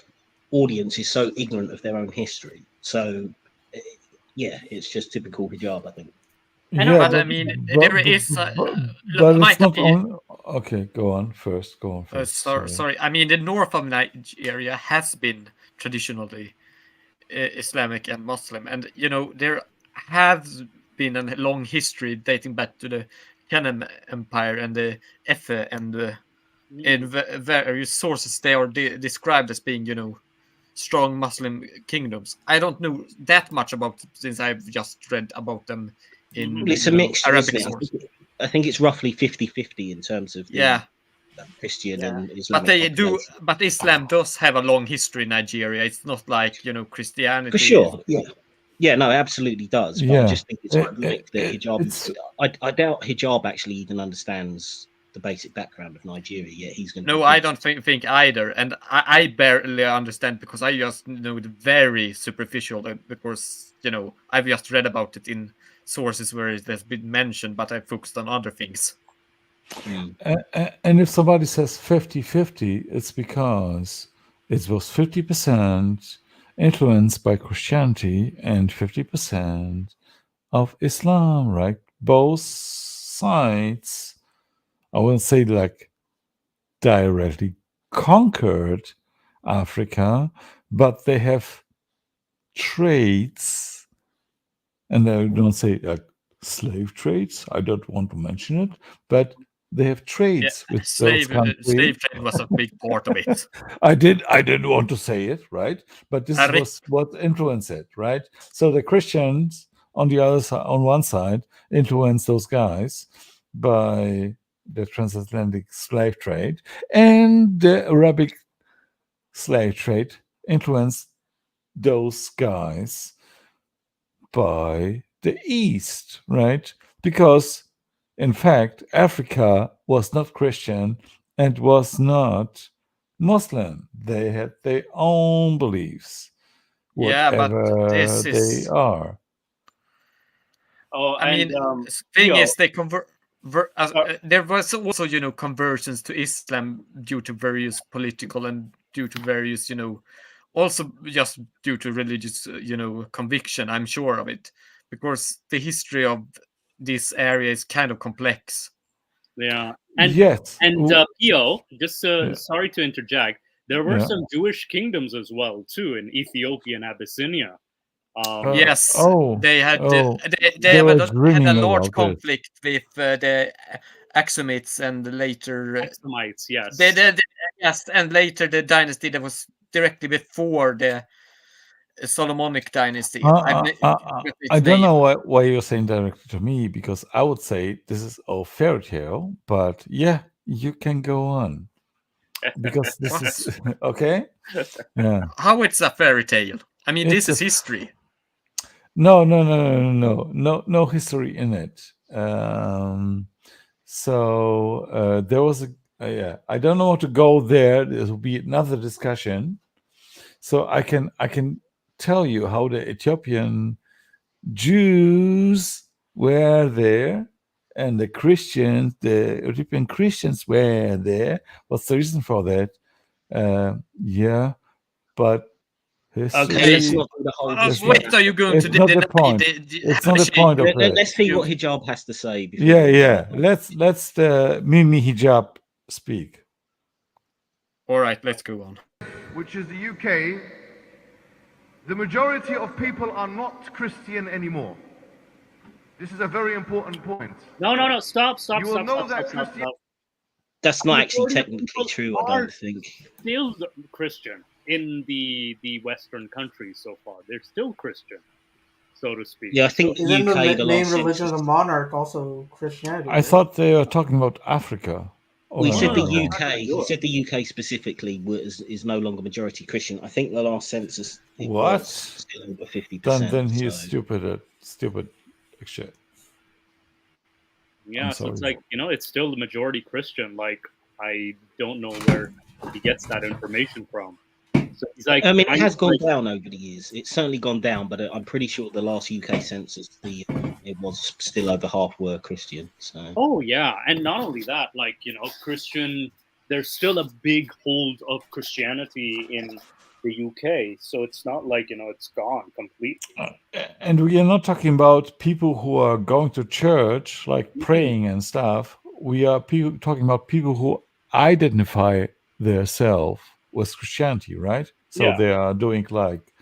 audience is so ignorant of their own history. So, yeah, it's just typical hijab, I think. But I mean, there is. It's not on. Okay, go on first. Sorry. I mean, the north of Nigeria has been traditionally Islamic and Muslim, and there has been a long history dating back to the Kanem Empire and the Efe, and in various sources they are described as being, strong Muslim kingdoms. I don't know that much about it, since I've just read about them in it's a mixture, Arabic isn't it? sources. I think it's roughly 50-50 in terms of Christian and Islamic. But they do. But Islam does have a long history in Nigeria. It's not like Christianity. For sure, yeah, no, it absolutely does. But I just think it's ironic that hijab. I doubt hijab actually even understands the basic background of Nigeria. Yet he's going to. No, I don't think either, and I barely understand, because I just know the very superficial. Because I've just read about it in sources where it has been mentioned, but I focused on other things. And if somebody says 50-50, it's because it was 50% influenced by Christianity and 50% of Islam, right? Both sides, I wouldn't say directly conquered Africa, but they have trades, and I don't say slave trades, I don't want to mention it, but they have trades with those countries. Slave trade was a big part of it. I didn't want to say it, right? But this Harry. was what influenced it, right? So the Christians on the other side, on one side, influenced those guys by the transatlantic slave trade, and the Arabic slave trade influenced those guys by the East, right? Because in fact, Africa was not Christian and was not Muslim. They had their own beliefs, Yeah, but whatever this they is. are. Oh, I mean, and thing Theo, is, they there was also, conversions to Islam due to various political and due to various, also just due to religious, conviction. I'm sure of it, because the history of this area is kind of complex. yeah, and Yes. Theo, just Yeah. sorry to interject. There were Yeah. some Jewish kingdoms as well too in Ethiopia and Abyssinia. Yes, oh, they had oh, they they were had a dreaming large about this. conflict with the Axumites and later Axumites, yes. yes, and later the dynasty that was directly before the Solomonic dynasty. I don't know why you're saying directly to me, because I would say this is a fairy tale, but yeah, you can go on. Because this is okay. Yeah. How it's a fairy tale? I mean, this is history. No history in it. So there was yeah. I don't know how to go there. There will be another discussion. So I can tell you how the Ethiopian Jews were there and the Christians, the Ethiopian Christians were there. What's the reason for that? Yeah, but history, Okay, let's not do the whole history. Wait, are you going to it's not the point. It's not the point of it. Let's see what Hijab has to say. Before Yeah. Let's Mimi Hijab speak. All right, let's go on. Which is the UK. The majority of people are not Christian anymore. This is a very important point. No, stop. You will know that Christian. That's not actually technically true, I don't think. Still Christian in the Western countries so far. They're still Christian, so to speak. Yeah, I think the Isn't UK, the main religion of the monarch also Christianity? I thought they were talking about Africa. We said the UK. He said the UK specifically is no longer majority Christian. I think the last census was still over 50%. Then he is stupid actually. Yeah, so it's like, it's still the majority Christian. Like, I don't know where he gets that information from. So he's like, I mean, it has gone down over the years. It's certainly gone down, but I'm pretty sure the last UK census, it was still over half were Christian. So. Oh yeah, and not only that, like Christian. There's still a big hold of Christianity in the UK, so it's not like it's gone completely. And we are not talking about people who are going to church, like praying and stuff. We are talking about people who identify themselves with Christianity, right? So they are doing like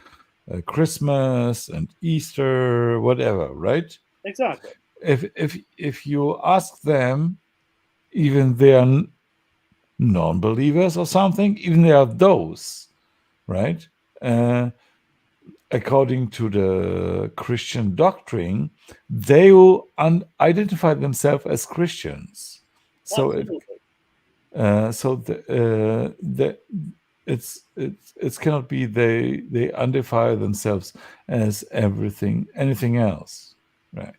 Christmas and Easter, whatever, right? Exactly. If you ask them, even they are non-believers or something, even they are those, right? According to the Christian doctrine, they will identify themselves as Christians. So it cannot be they identify themselves as anything else, right?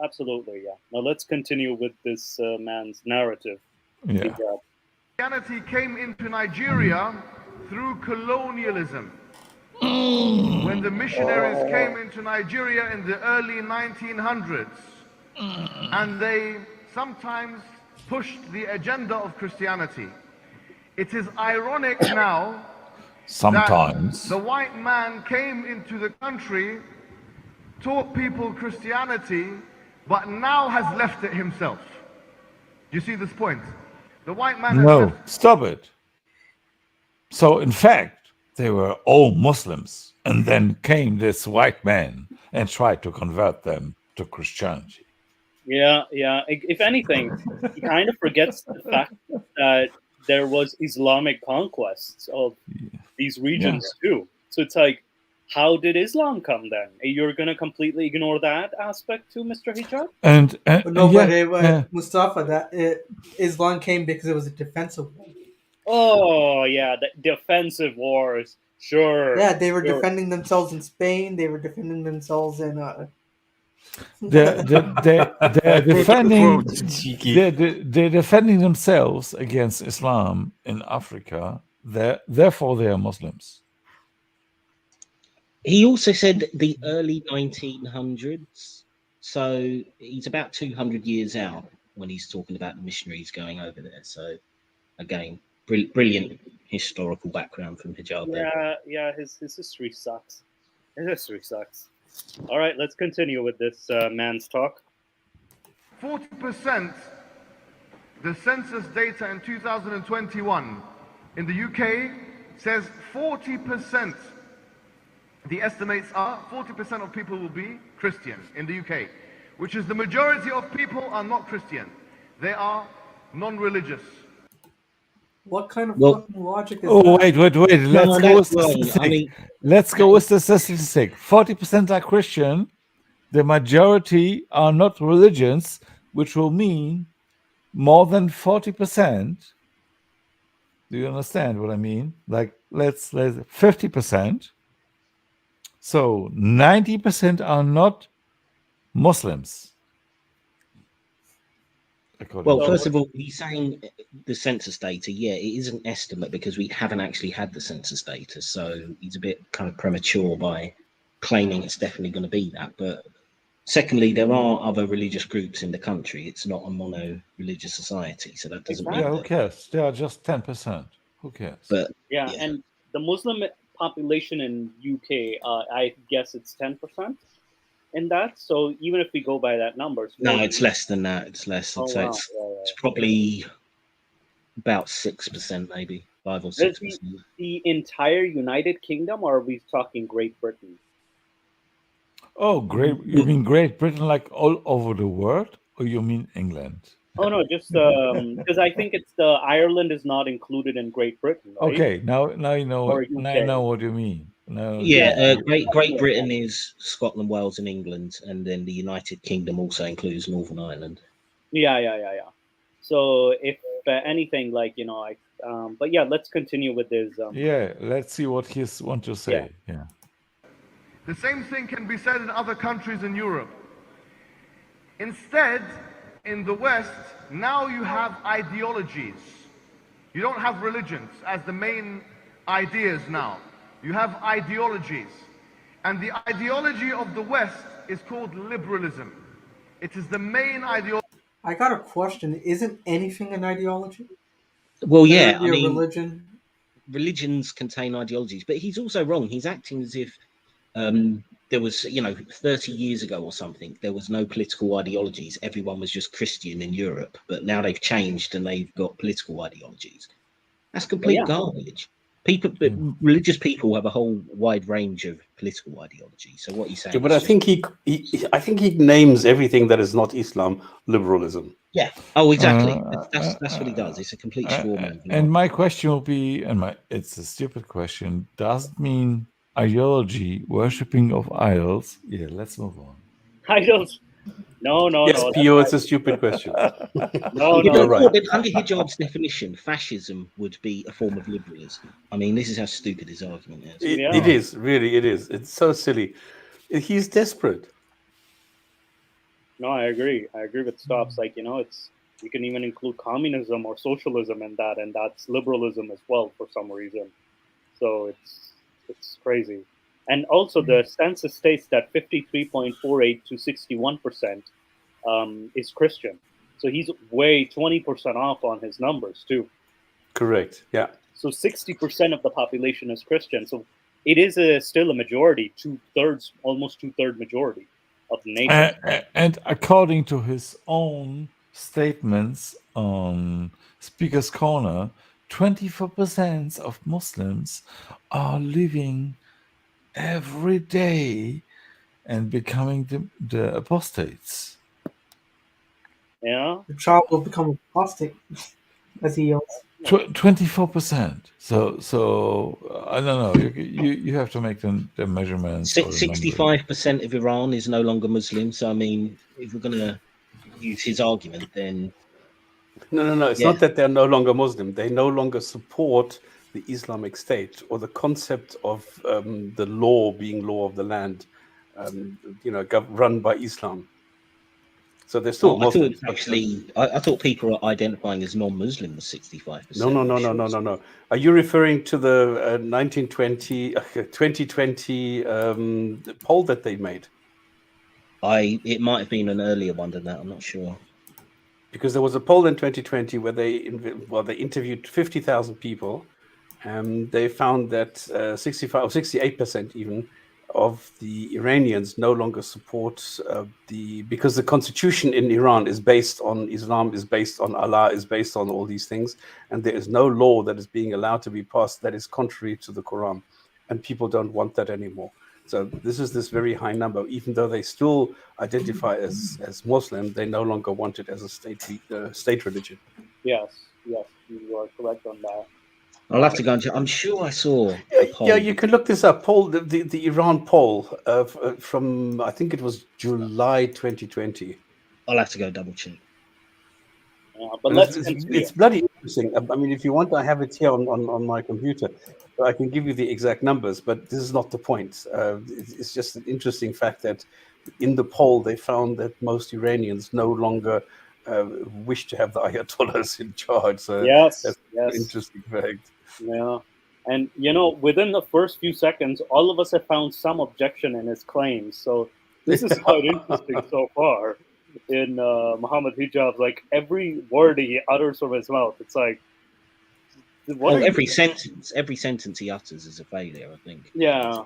Absolutely, yeah. Now let's continue with this man's narrative. Yeah. Christianity came into Nigeria through colonialism. When the missionaries came into Nigeria in the early 1900s, and they sometimes pushed the agenda of Christianity. It is ironic now sometimes that the white man came into the country, taught people Christianity, but now has left it himself. Do you see this point? The white man has left. Stop it. So in fact, they were all Muslims, and then came this white man and tried to convert them to Christianity. Yeah, yeah. If anything, he kind of forgets the fact that there was Islamic conquests of these regions too. So it's like, how did Islam come then? You're gonna completely ignore that aspect too, Mr. Hijab? And No, yeah, but Mustafa, Islam came because it was a defensive war. Oh yeah, the defensive wars. Sure. Yeah, they were sure. defending themselves in Spain. They were defending themselves in. they're defending they're defending themselves against Islam in Africa. Therefore, they are Muslims. He also said the early 1900s, so he's about 200 years out when he's talking about the missionaries going over there. So, again, brilliant historical background from Hijab there. Yeah. His history sucks. His history sucks. All right, let's continue with this man's talk. 40%, the census data in 2021 in the UK says 40%. The estimates are 40% of people will be Christian in the UK, which is the majority of people are not Christian. They are non-religious. What kind of fucking logic is that? Wait. Let's go with the statistic. Let's go with the statistic. 40% are Christian. The majority are not religions, which will mean more than 40%. Do you understand what I mean? Like, let's 50%. So 90% are not Muslims. Well, first of all, he's saying the census data. Yeah, it is an estimate because we haven't actually had the census data. So he's a bit kind of premature by claiming it's definitely going to be that. But secondly, there are other religious groups in the country. It's not a mono-religious society. So that doesn't mean who cares? They are just 10%. Who cares? But yeah, and the Muslim population in UK, I guess it's 10% in that. So even if we go by that number, it's less than that. It's less. Oh, So wow. it's probably about 6%, maybe 5 or 6%. The entire United Kingdom, or are we talking Great Britain? Oh, great! You mean Great Britain, like all over the world, or you mean England? Oh no, just because I think it's the Ireland is not included in Great Britain. Right? Okay, now you know. Or Now I UK. know what you mean. No. Great Britain is Scotland, Wales, and England, and then the United Kingdom also includes Northern Ireland. Yeah. So if anything, like but yeah, let's continue with this. Let's see what he wants to say. Yeah. The same thing can be said in other countries in Europe. Instead, in the West, now you have ideologies. You don't have religions as the main ideas now. You have ideologies. And the ideology of the West is called liberalism. It is the main ideology. I got a question. Isn't anything an ideology? Well, yeah, I mean, religion. Religions contain ideologies, but he's also wrong. He's acting as if there was, 30 years ago or something, there was no political ideologies. Everyone was just Christian in Europe, but now they've changed and they've got political ideologies. That's complete garbage. Religious people have a whole wide range of political ideology. So what he's saying, but I think he names everything that is not Islam liberalism. Yeah. Oh, exactly. That's what he does. It's a complete straw man. And my question will be, it's a stupid question. Does it mean ideology, worshipping of idols? Yeah, let's move on. Idols? No. Yes, Pio, it's a stupid question. No. You're right. Under Hijab's definition, fascism would be a form of liberalism. I mean, this is how stupid his argument is. It is, really, it is. It's so silly. He's desperate. No, I agree. I agree with Stops. Like, it's you can even include communism or socialism in that, and that's liberalism as well for some reason. So it's crazy. And also the census states that 53.48 to 61% is Christian. So he's way 20% off on his numbers too. Correct. Yeah. So 60% of the population is Christian. So it is still a majority, almost two-third majority of the nation. And according to his own statements on Speaker's Corner, 24% of Muslims are living every day and becoming the apostates. Yeah. The child will become apostate as he yells. 24%. So I don't know. You have to make the measurements. Or the numbers. 65% of Iran is no longer Muslim. So I mean, if we're going to use his argument, then No. It's not that they're no longer Muslim. They no longer support the Islamic State or the concept of the law being law of the land, run by Islam. So they're still Muslims. I thought people are identifying as non-Muslim was 65%. No. Are you referring to the 2020 poll that they made? It might have been an earlier one than that. I'm not sure. Because there was a poll in 2020 where they interviewed 50,000 people, and they found that 65 or 68% even of the Iranians no longer support because the constitution in Iran is based on Islam, is based on Allah, is based on all these things, and there is no law that is being allowed to be passed that is contrary to the Quran, and people don't want that anymore. So this very high number, even though they still identify as Muslim, they no longer want it as a state religion. Yes, you are correct on that. I'll have to go and check. I'm sure I saw. Yeah, you can look this up. Poll, the Iran poll from I think it was July 2020. I'll have to go double check. But it's bloody interesting. I mean, if you want, I have it here on my computer. I can give you the exact numbers, but this is not the point. It's just an interesting fact that in the poll they found that most Iranians no longer wish to have the Ayatollahs in charge. So yes, an interesting fact. Yeah, and within the first few seconds, all of us have found some objection in his claims. So this is quite interesting so far. In Mohammed Hijab, like every word he utters from his mouth, it's like every sentence he utters is a failure, I think. Yeah.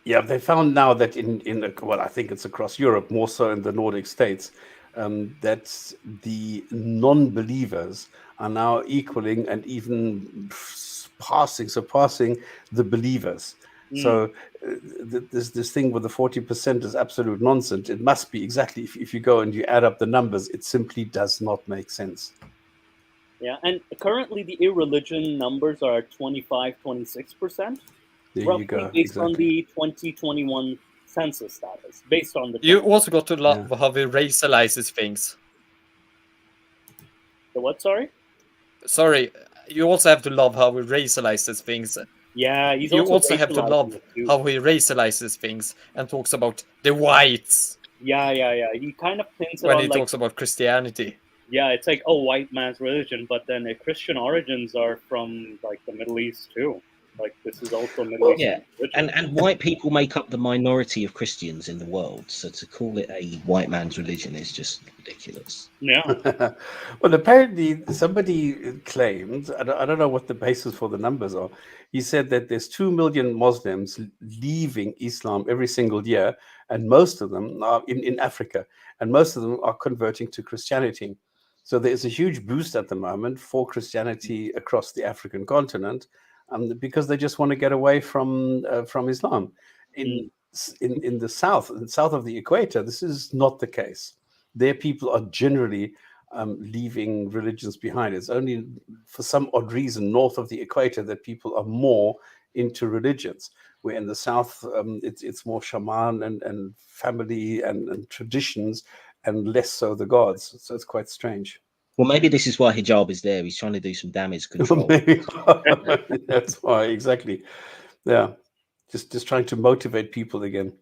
Yeah, they found now that I think it's across Europe, more so in the Nordic states, that the non-believers are now equaling and even surpassing the believers. So this thing with the 40% is absolute nonsense. It must be exactly, if you go and you add up the numbers, it simply does not make sense. Yeah, and currently the irreligion numbers are 25-26%. There you go. Based on the 2021 census status, based on the. You also got to love how he racializes things. The what? Sorry, you also have to love how he racializes things. Yeah, you also have to love how he racializes things and talks about the whites. Yeah. He kind of pins it when on he talks about Christianity. Yeah, it's like, white man's religion, but then the Christian origins are from like the Middle East too. Like this is also Middle East. Yeah, and white people make up the minority of Christians in the world. So to call it a white man's religion is just ridiculous. Yeah. Well, apparently somebody claimed, I don't know what the basis for the numbers are. He said that there's 2 million Muslims leaving Islam every single year, and most of them are in Africa, and most of them are converting to Christianity. So there's a huge boost at the moment for Christianity across the African continent. Because they just want to get away from Islam. In the south of the equator, this is not the case. Their people are generally leaving religions behind. It's only for some odd reason north of the equator that people are more into religions. Where in the south, it's more shaman and family and traditions, and less so the gods. So it's quite strange. Well, maybe this is why Hijab is there. He's trying to do some damage control. That's why, exactly. Yeah, just trying to motivate people again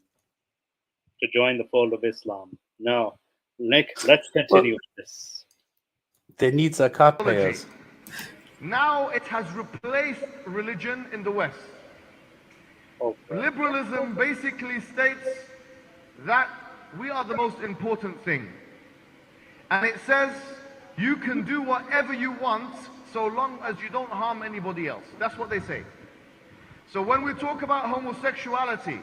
to join the fold of Islam. Now, Nick, let's continue with this. They need zakat payers. Now it has replaced religion in the West. Okay. Liberalism basically states that we are the most important thing. And it says you can do whatever you want so long as you don't harm anybody else. That's what they say. So when we talk about homosexuality,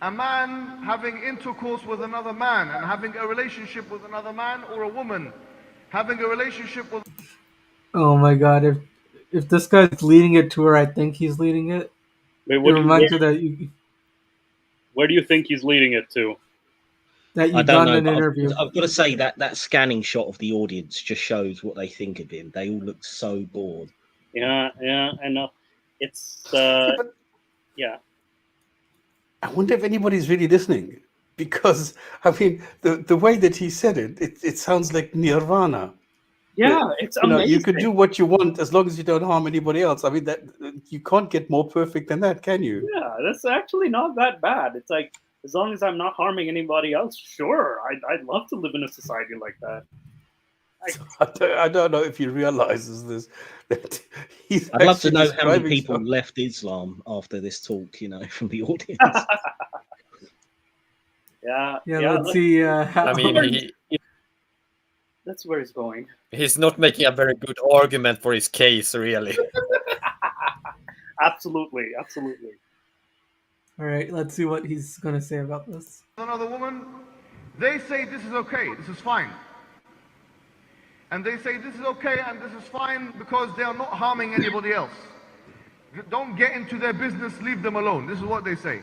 a man having intercourse with another man and having a relationship with another man, or a woman having a relationship with... Oh my god, if this guy's leading it to where I think he's leading it, Wait, it reminds you that where do you think he's leading it to? that I you've don't done know. an But interview. I've got to say that scanning shot of the audience just shows what they think of him. They all look so bored. Yeah, I know. It's but yeah. I wonder if anybody's really listening, because I mean, the way that he said it sounds like nirvana. Yeah, it's You know, amazing. you can do what you want as long as you don't harm anybody else. I mean, that you can't get more perfect than that, can you? Yeah, that's actually not that bad. It's like, as long as I'm not harming anybody else, sure, I'd love to live in a society like that. I don't know if he realizes this. That he's I'd love to actually know how many describing people some- left Islam after this talk, you know, from the audience. Yeah, Let's see. I mean, that's where he's going. he's not making a very good argument for his case, really. Absolutely. All right, let's see what he's going to say about this. Another woman, they say this is okay, this is fine. And they say this is okay and this is fine because they are not harming anybody else. Don't get into their business, leave them alone. This is what they say.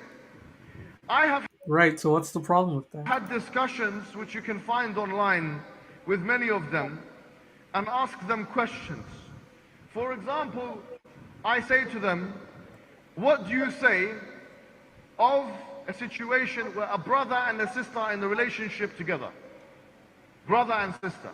I have Right, so what's the problem with that? had discussions which you can find online with many of them and ask them questions. For example, I say to them, what do you say of a situation where a brother and a sister are in a relationship together? Brother and sister.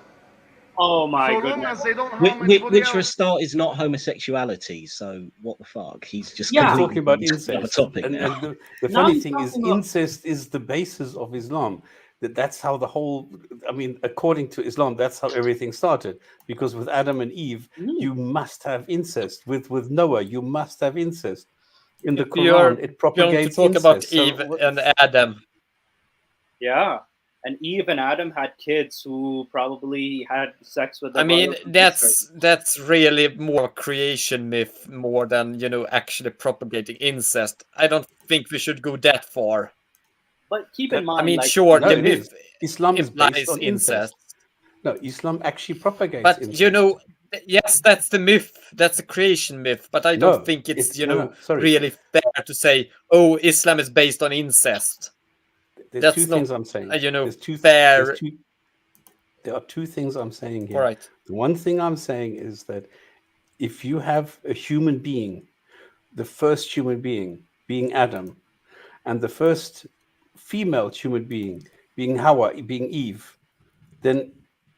Oh my So long goodness. as they don't harm anybody Which for a else. start is not homosexuality, so what the fuck? He's just He's completely talking about missed incest. the topic And now. the Now funny he's thing is, talking about- incest is the basis of Islam. That's how the whole, I mean, according to Islam, that's how everything started. Because with Adam and Eve, you must have incest. With Noah, you must have incest. In the You're Quran, it going to propagates talk about incest. So Eve what- and Adam. Yeah. And Eve and Adam had kids who probably had sex with their I mean, brothers and sisters. that's really more creation myth more than, you know, actually propagating incest. I don't think we should go that far. But keep in mind, I mean, like, sure, No, the it myth is. Islam is implies based on incest. No, Islam actually propagates But incest. you know, yes, that's the myth. That's a creation myth. But I don't think it's sorry. really fair to say, oh, Islam is based on incest. There's That's two not, things I'm saying. you know, There's fair. there are two things I'm saying here. All right. The one thing I'm saying is that if you have a human being, the first human being Adam, and the first female human being Hawa, being Eve, then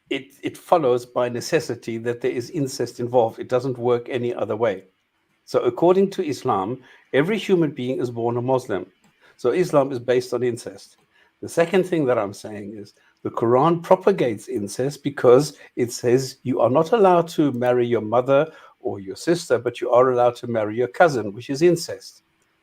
it follows by necessity that there is incest involved. It doesn't work any other way. So according to Islam, every human being is born a Muslim. So Islam is based on incest. The second thing that I'm saying is the Quran propagates incest because it says you are not allowed to marry your mother or your sister, but you are allowed to marry your cousin, which is incest.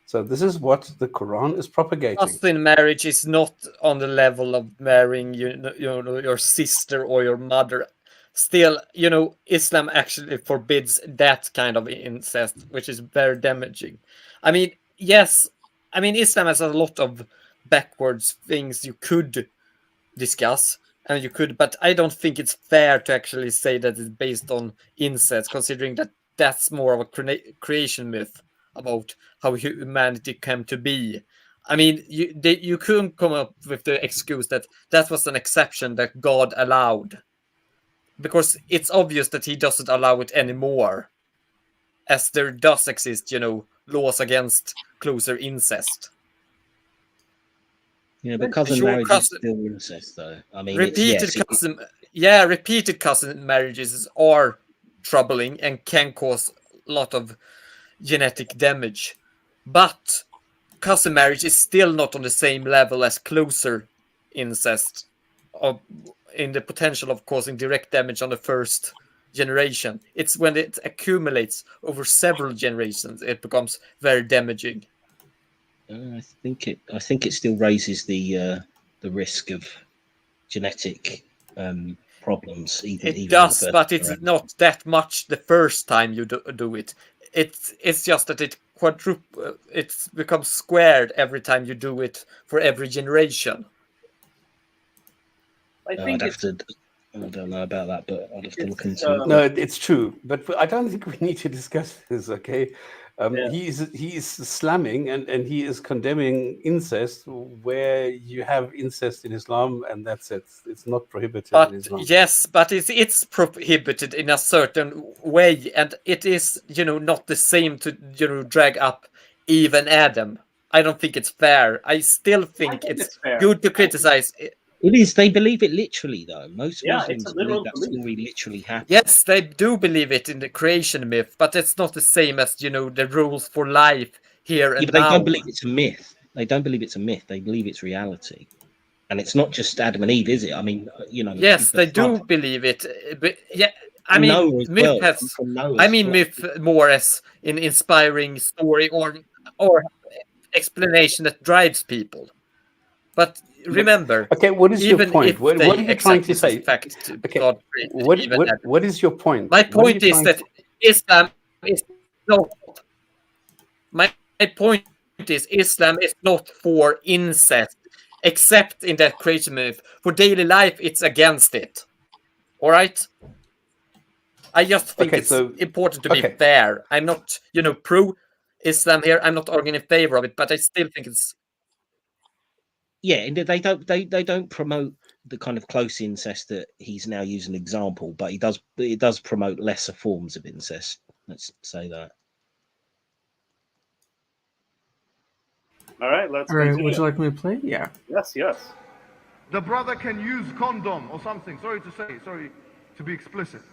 So this is what the Quran is propagating. Cousin marriage is not on the level of marrying your sister or your mother. Still, you know, Islam actually forbids that kind of incest, which is very damaging. I mean, yes, I mean, Islam has a lot of backwards things you could discuss, and you could, but I don't think it's fair to actually say that it's based on incest, considering that that's more of a creation myth about how humanity came to be. I mean, you couldn't come up with the excuse that that was an exception that God allowed, because it's obvious that he doesn't allow it anymore, as there does exist, you know, laws against closer incest. Yeah, but cousin Sure, marriage is still incest, though. I mean, repeated cousin marriages are troubling and can cause a lot of genetic damage, but cousin marriage is still not on the same level as closer incest, in the potential of causing direct damage on the first generation. It's when it accumulates over several generations it becomes very damaging. I think it still raises the risk of genetic problems. It does, but it's not that much the first time you do it. It's just that it becomes squared every time you do it for every generation. I think I don't know about that, but I'd have to look into it. No, it's true, but I don't think we need to discuss this, okay? He is slamming and he is condemning incest where you have incest in Islam, and that's it. It's not prohibited in But Islam. yes, but it's prohibited in a certain way, and it is, not the same to, drag up Eve and Adam. I don't think it's fair. I still think it's good to criticize. It is. They believe it literally, though. Most Yeah, it's Muslims a believe literal that belief. story literally happened. Yes, they do believe it in the creation myth, but it's not the same as, the rules for life here and Yeah, but they now. don't believe it's a myth. They don't believe it's a myth. They believe it's reality. And it's not just Adam and Eve, is it? I mean, Yes, they do believe it. But yeah, I mean, Noah as myth well. has. From Noah's I mean, flood. myth more as an inspiring story or explanation that drives people. But remember, Okay, what is your even point? if What they are you trying accept to this as say? fact, Okay, God created even Adam. what is your point? My What are you point is trying that Islam is not. My point is Islam is not for incest, except in the creation myth. For daily life, it's against it. All right. I just think it's important to be fair. I'm not, pro Islam here. I'm not arguing in favor of it, but I still think it's. Yeah, and they don't promote the kind of close incest that he's now using an example, but it does promote lesser forms of incest. Let's say that. All right, let's All right, continue. would you like me to play? Yeah. Yes, yes. The brother can use condom or something. Sorry to be explicit.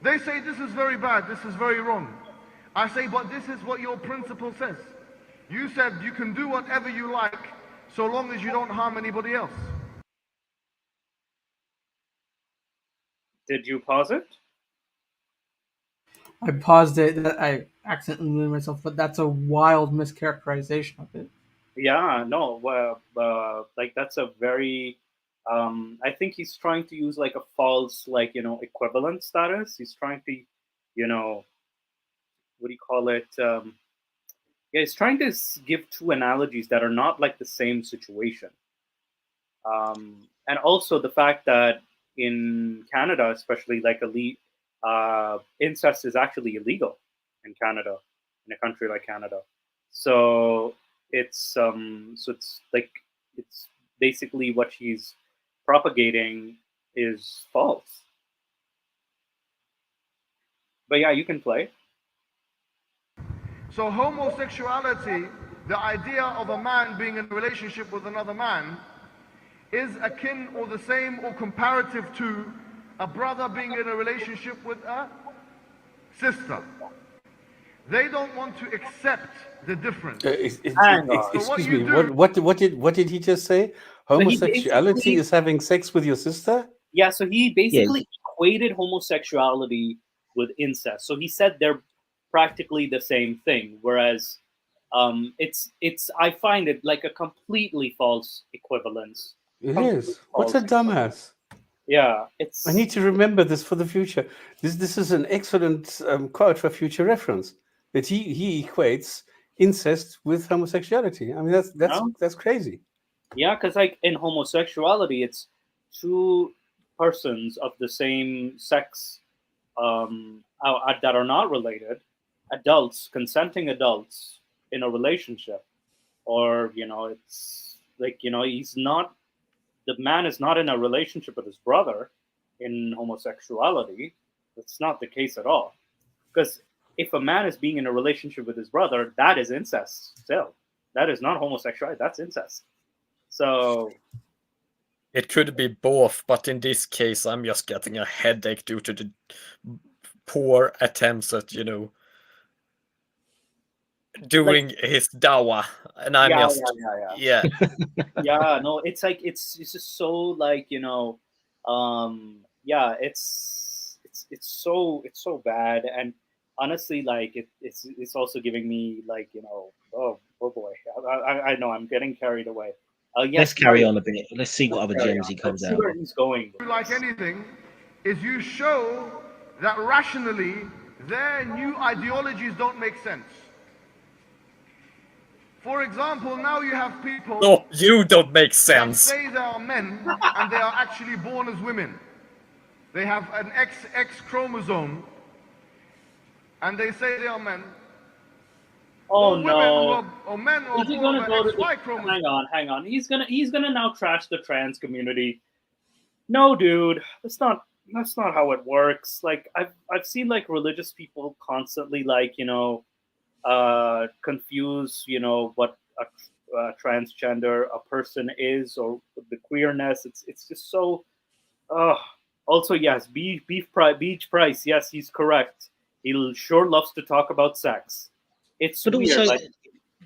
They say this is very bad, this is very wrong. I say, but this is what your principle says. You said you can do whatever you like so long as you don't harm anybody else. Did you pause it? I paused it. I accidentally muted myself, but that's a wild mischaracterization of it. Yeah, no, like that's a very, I think he's trying to use like a false, like, equivalent status. He's trying to, what do you call it? Yeah, he's trying to give two analogies that are not like the same situation. And also the fact that in Canada, especially like incest is actually illegal in Canada, in a country like Canada. So it's basically what he's propagating is false. But yeah, you can play. So homosexuality, the idea of a man being in a relationship with another man, is akin or the same or comparative to a brother being in a relationship with a sister. They don't want to accept the difference. Excuse me. What did he just say? Homosexuality is having sex with your sister? Yeah. So he basically equated homosexuality with incest. So he said they're practically the same thing. Whereas, it's I find it like a completely false equivalence. It is. What's a dumbass? Yeah, I need to remember this for the future. This is an excellent quote for future reference. That he equates incest with homosexuality. I mean that's crazy. Yeah, because like in homosexuality, it's two persons of the same sex that are not related, consenting adults in a relationship, or it's like the man is not in a relationship with his brother in homosexuality. That's not the case at all. Because if a man is being in a relationship with his brother, that is incest still. That is not homosexuality, that's incest. So it could be both, but in this case, I'm just getting a headache due to the poor attempts at, doing his dawah, and I'm yeah. No, it's like it's just so like it's so bad, and honestly, like it's also giving me like oh boy, I know I'm getting carried away. Yes, let's carry on a bit. Let's see what other gems he comes out. Where he's going. Like anything, is you show that rationally their new ideologies don't make sense. For example, now you have people. No, you don't make sense. That say they are men and they are actually born as women. They have an X chromosome, and they say they are men, Oh or women no. or men who are Is he born gonna of go to an XY chromosome. hang on. He's gonna now trash the trans community. No, dude, that's not how it works. Like I've seen like religious people constantly like confuse what a transgender a person is or the queerness. It's just so. Also, yes, Beach Price. Yes, he's correct. He sure loves to talk about sex. It's But weird. also, Like,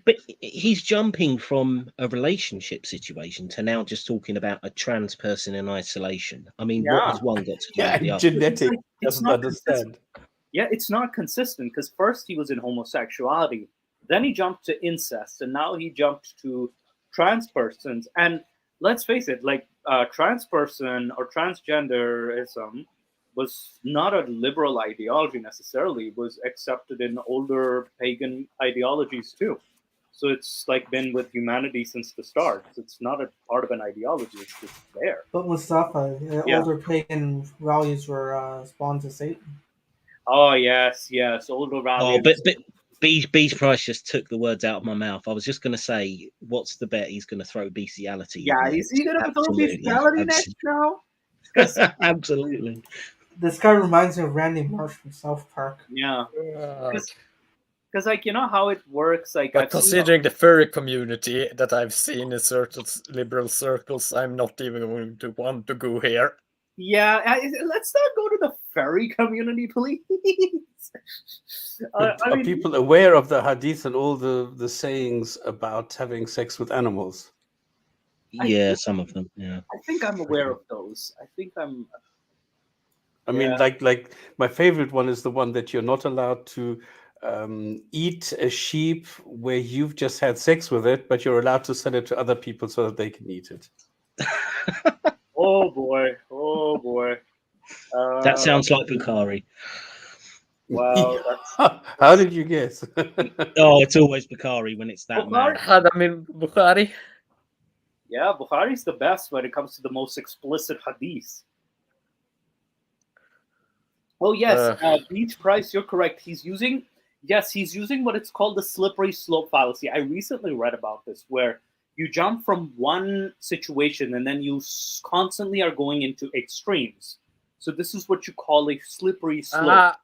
but he's jumping from a relationship situation to now just talking about a trans person in isolation. I mean, what yeah, has one got to do Yeah, with the and other? genetic it's doesn't not understand. yeah, it's not consistent because first he was in homosexuality, then he jumped to incest, and now he jumped to trans persons. And let's face it, like trans person or transgenderism was not a liberal ideology necessarily. It was accepted in older pagan ideologies too. So it's like been with humanity since the start. It's not a part of an ideology. It's just there. But Mustafa, Yeah. older pagan values were spawned to Satan. Oh yes, yes. Older Oh, values. but Beast Price just took the words out of my mouth. I was just going to say, what's the bet he's going to throw bestiality? Yeah, next? is he gonna throw Absolutely, bestiality next now? Absolutely. This guy reminds me of Randy Marsh from South Park. Yeah, because like how it works. Like But I've seen considering the furry community that I've seen in certain liberal circles, I'm not even going to want to go here. yeah, let's not go to the furry community, please. But I are mean, people aware of the hadith and all the sayings about having sex with animals? Yeah, some of them. Yeah. I think I'm aware of those. I think I'm. I mean, like my favorite one is the one that you're not allowed to eat a sheep where you've just had sex with it, but you're allowed to sell it to other people so that they can eat it. Oh boy! Oh boy! That sounds like Bukhari. Wow. How did you guess? Oh, it's always Bukhari when it's that Bukhari? mad. I mean, Bukhari. Yeah, Bukhari's the best when it comes to the most explicit hadith. Oh yes, Beach Price, you're correct. He's using what it's called the slippery slope fallacy. I recently read about this where you jump from one situation and then you constantly are going into extremes. So this is what you call a slippery slope.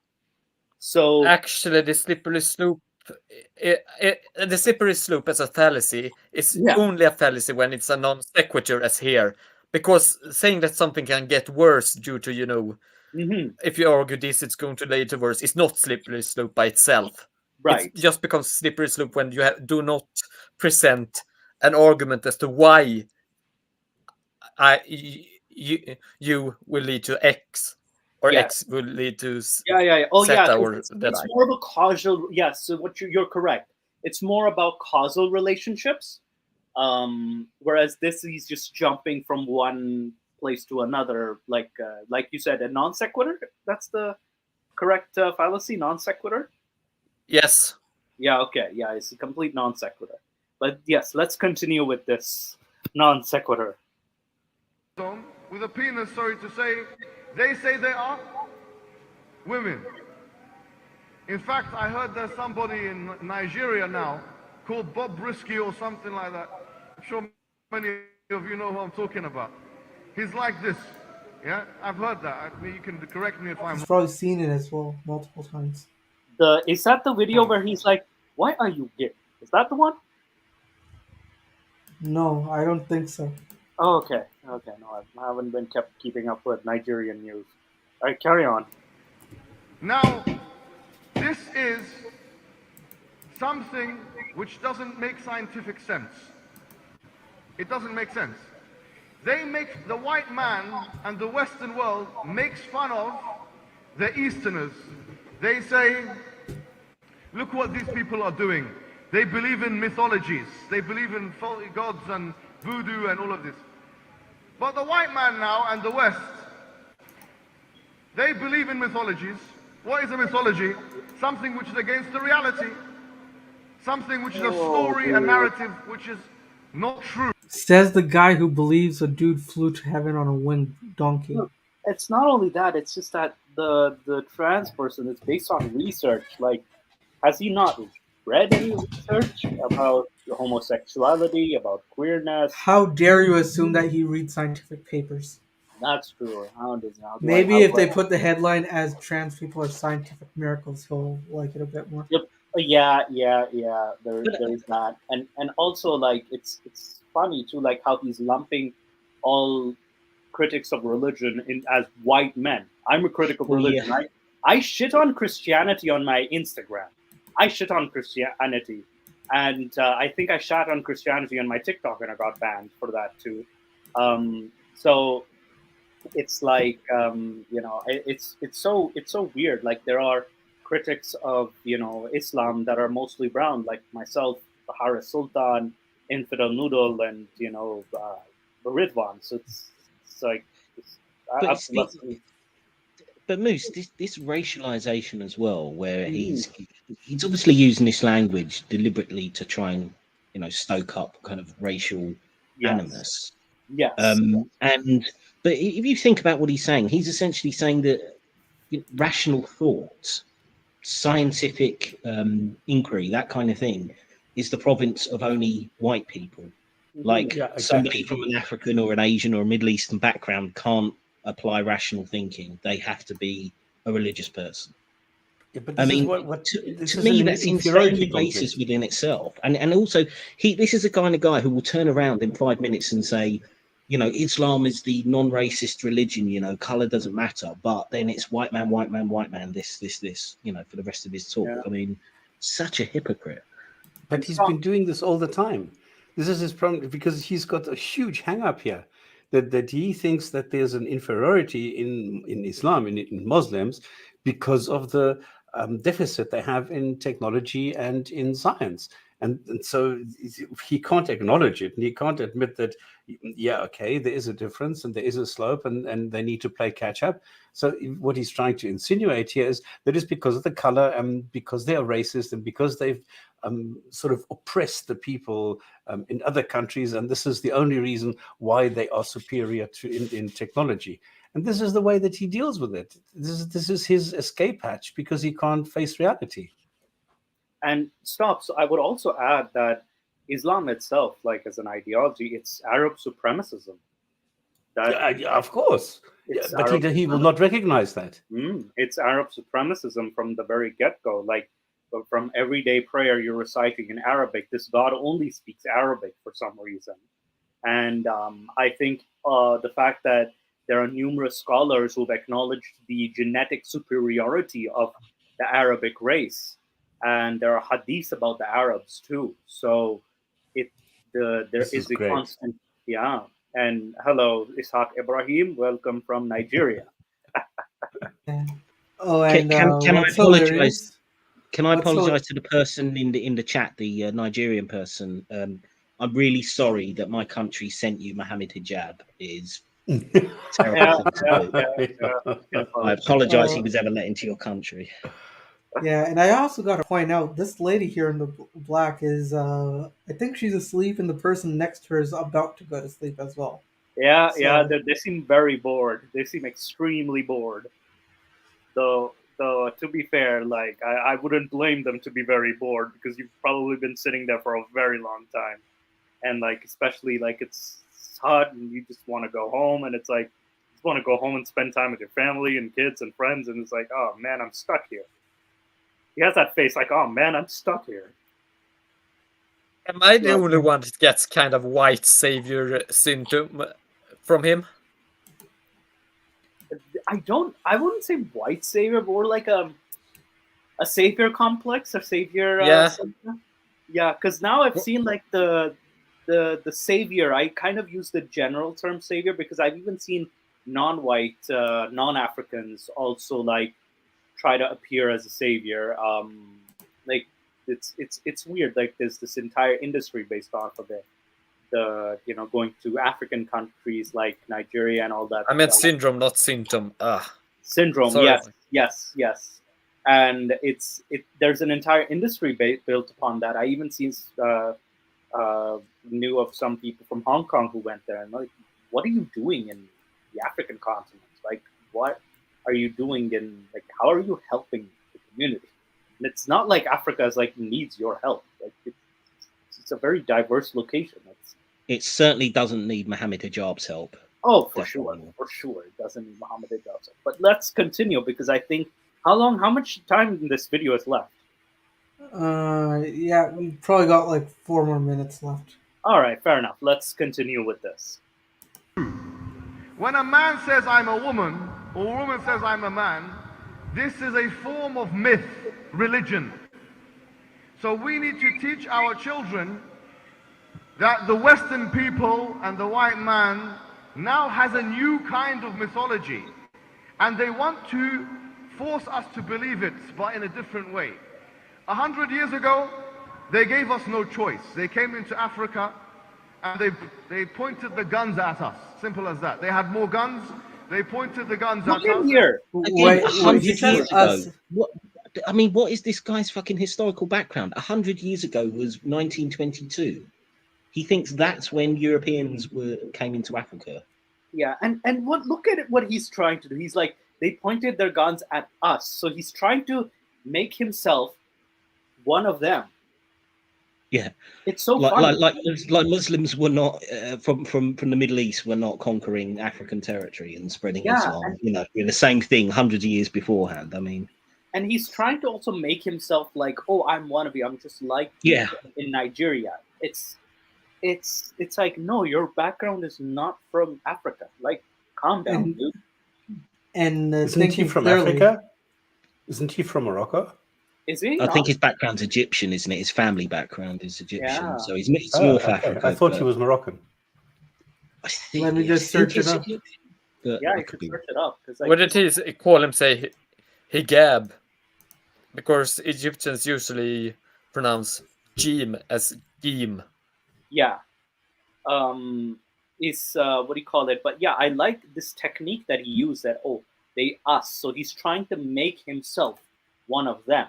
So actually, the slippery slope, the slippery slope as a fallacy is only a fallacy when it's a non sequitur, as here, because saying that something can get worse due to if you argue this, it's going to lead to worse. It's not slippery slope by itself. Right. It just becomes slippery slope when you do not present an argument as to why you will lead to X or X will lead to Oh zeta yeah, or it's more of a causal. Yes, so you're correct. It's more about causal relationships, whereas this is just jumping from one place to another, like you said, a non sequitur. That's the correct fallacy, non sequitur. Yes. Yeah. Okay. Yeah, it's a complete non sequitur. But yes, let's continue with this non sequitur. With a penis, sorry to say, they say they are women. In fact, I heard there's somebody in Nigeria now called Bob Risky or something like that. I'm sure many of you know who I'm talking about. He's like this. Yeah, I've heard that. I mean, you can correct me if I'm. He's probably seen it as well multiple times. Is that the video where he's like, "Why are you gay?" Is that the one? No, I don't think so. Oh, okay. Okay, no, I haven't been keeping up with Nigerian news. All right, carry on. Now, this is something which doesn't make scientific sense. It doesn't make sense. The white man and the Western world makes fun of the Easterners. They say, look what these people are doing. They believe in mythologies. They believe in gods and voodoo and all of this. But the white man now and the West, they believe in mythologies. What is a mythology? Something which is against the reality. Something which is a story, a narrative, which is not true. Says the guy who believes a dude flew to heaven on a winged donkey. Look, it's not only that, it's just that the trans person is based on research. Like, has he not read any research about homosexuality, about queerness. How dare you assume that he reads scientific papers? That's true. How do Maybe how if do I they put the headline as "Trans people are scientific miracles," he'll like it a bit more. Yep. Yeah. But There's that, and also like it's funny too, like how he's lumping all critics of religion in as white men. I'm a critic of well, religion. yeah, I shit on Christianity on my Instagram. I shit on Christianity, and I think I shat on Christianity on my TikTok, and I got banned for that too. So it's like it's so weird. Like there are critics of Islam that are mostly brown, like myself, Haris Sultan, Infidel Noodle, and Ridwan. So it's like but up it's to us. but Moose, this racialization as well, where he's obviously using this language deliberately to try and stoke up kind of racial animus. Yes. But if you think about what he's saying, he's essentially saying that rational thought, scientific inquiry, that kind of thing, is the province of only white people. Like somebody from an African or an Asian or a Middle Eastern background can't apply rational thinking. They have to be a religious person. Yeah, but I mean, to me, that's insanely racist within itself. And also, this is a kind of guy who will turn around in 5 minutes and say, Islam is the non-racist religion, color doesn't matter. But then it's white man, this, for the rest of his talk. Yeah. I mean, such a hypocrite. But he's been doing this all the time. This is his problem, because he's got a huge hang-up here, that he thinks that there's an inferiority in Islam, in Muslims, because of the deficit they have in technology and in science. And so he can't acknowledge it, and he can't admit that, there is a difference and there is a slope, and they need to play catch up. So what he's trying to insinuate here is that it's because of the color, and because they are racist, and because they've sort of oppressed the people in other countries, and this is the only reason why they are superior in technology. And this is the way that he deals with it. This is his escape hatch, because he can't face reality. And stop. So I would also add that Islam itself, like as an ideology, it's Arab supremacism. Of course. But he will not recognize that. It's Arab supremacism from the very get-go. Like from everyday prayer you're reciting in Arabic, this God only speaks Arabic for some reason. And I think the fact that there are numerous scholars who've acknowledged the genetic superiority of the Arabic race, and there are hadiths about the Arabs too. So there is a great. constant, And hello, Ishaq Ibrahim, welcome from Nigeria. Oh, and can I what's apologize? hilarious- Can I what's apologize to the person in the chat, the Nigerian person? I'm really sorry that my country sent you Mohammed Hijab. It is terrible. I apologize he was ever let into your country. Yeah, and I also got to point out, this lady here in the black is, I think she's asleep, and the person next to her is about to go to sleep as well. Yeah, So- they seem very bored. They seem extremely bored. Though to be fair, like I wouldn't blame them to be very bored, because you've probably been sitting there for a very long time, and like especially like it's hot and you just want to go home, and it's like you just want to go home and spend time with your family and kids and friends, and it's like, oh man, I'm stuck here. He has that face like, oh man, I'm stuck here. Am I the only one that gets kind of white savior syndrome from him? I wouldn't say white savior, but more like a savior complex, a savior. Yeah, because now I've seen like the savior. I kind of use the general term savior, because I've even seen non-white, non-Africans also like try to appear as a savior. Like it's weird. Like there's this entire industry based off of it. Going to African countries like Nigeria and all that. I meant syndrome, not symptom. Syndrome. Sorry. Yes. And there's an entire industry built upon that. I even knew of some people from Hong Kong who went there, and like, what are you doing in the African continent? Like, what are you doing how are you helping the community? And it's not like Africa is like needs your help. Like it's a very diverse location. It certainly doesn't need Mohammed Hijab's help. Oh, for Definitely. sure. It doesn't need Mohammed Hijab. But let's continue because I think how much time in this video is left? Yeah, we probably got like 4 more minutes left. All right, fair enough. Let's continue with this. When a man says I'm a woman, or a woman says I'm a man, this is a form of myth, religion. So we need to teach our children that the Western people and the white man now has a new kind of mythology. And they want to force us to believe it, but in a different way. 100 years ago, they gave us no choice. They came into Africa and they pointed the guns at us. Simple as that. They had more guns. They pointed the guns at us. Look in here. Again, 100 years ago. What is this guy's fucking historical background? 100 years ago was 1922. He thinks that's when Europeans came into Africa. Yeah, and look at what he's trying to do. He's like, they pointed their guns at us. So he's trying to make himself one of them. Yeah, it's so funny. Like Muslims were not from the Middle East were not conquering African territory and spreading Islam. Doing the same thing hundreds of years beforehand. I mean, and he's trying to also make himself like, oh, I'm one of you. I'm just like in Nigeria. It's like, no, your background is not from Africa. Like, calm down, dude. And isn't he from Africa? Isn't he from Morocco? Is he? I think his background's Egyptian, isn't it? His family background is Egyptian, so he's North Africa. I thought he was Moroccan. Let me just search it up. Yeah, you could search it up. What did he call him? Say hijab, because Egyptians usually pronounce jim as jim. Yeah, is what do you call it? But yeah, I like this technique that he used. That they us. So he's trying to make himself one of them.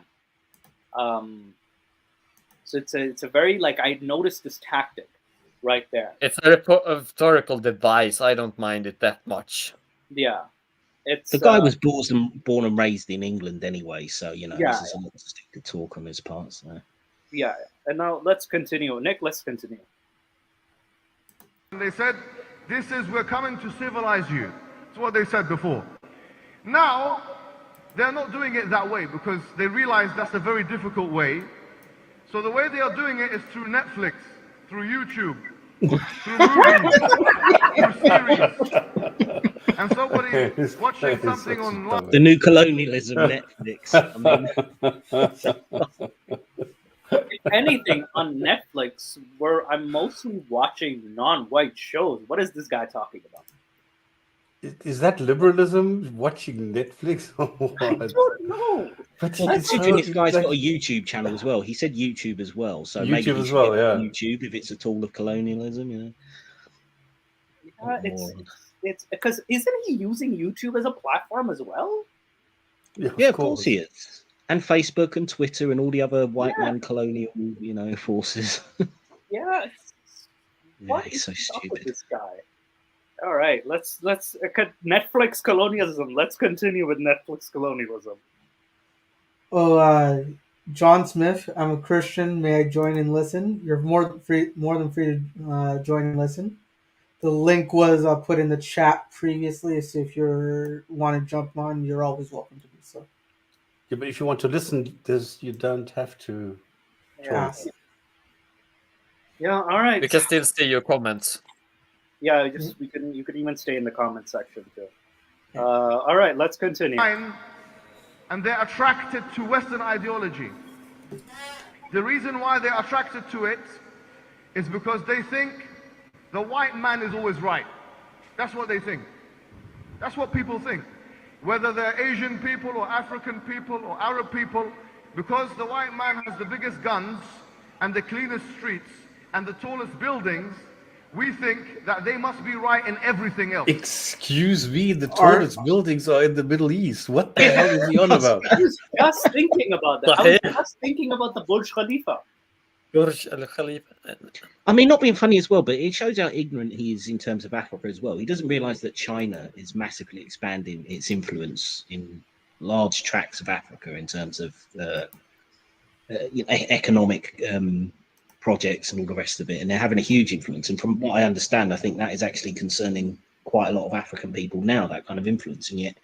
So it's a very, like, I noticed this tactic right there. It's a rhetorical device. I don't mind it that much. Yeah, it's the guy was born and raised in England anyway, so this is a stick to talk on his part. So. Yeah, and now let's continue, Nick. Let's continue. They said, we're coming to civilize you. That's what they said before. Now, they're not doing it that way because they realize that's a very difficult way. So the way they are doing it is through Netflix, through YouTube, through movies, through series. And somebody is watching something online. The new colonialism, Netflix. If anything, on Netflix, where I'm mostly watching non-white shows. What is this guy talking about? Is that liberalism? Watching Netflix? I don't know. Considering this guy's got a YouTube channel as well. He said YouTube as well. So YouTube maybe as well, yeah. YouTube, if it's a tool of colonialism, Yeah, it's because isn't he using YouTube as a platform as well? Yeah, of course he is. And Facebook and Twitter and all the other white man colonial, forces. Yeah. He's so stupid. With this guy? All right, let's Netflix colonialism. Let's continue with Netflix colonialism. Oh, John Smith, I'm a Christian. May I join and listen? You're more than free to join and listen. The link was put in the chat previously, so if you want to jump on, you're always welcome to do so. Yeah, but if you want to listen, you don't have to. Yeah. Yeah. All right. We can still see your comments. Yeah, you can even stay in the comment section too. All right, let's continue. And they're attracted to Western ideology. The reason why they're attracted to it is because they think the white man is always right. That's what they think. That's what people think. Whether they're Asian people or African people or Arab people, because the white man has the biggest guns and the cleanest streets and the tallest buildings, we think that they must be right in everything else. Excuse me, the tallest buildings are in the Middle East. What the hell is he on about? I was just thinking about that. I was just thinking about the Burj Khalifa. Burj Al Khalifa. I mean, not being funny as well, but it shows how ignorant he is in terms of Africa as well. He doesn't realize that China is massively expanding its influence in large tracts of Africa in terms of economic projects and all the rest of it, and they're having a huge influence. And from what I understand, I think that is actually concerning quite a lot of African people now, that kind of influence. And yet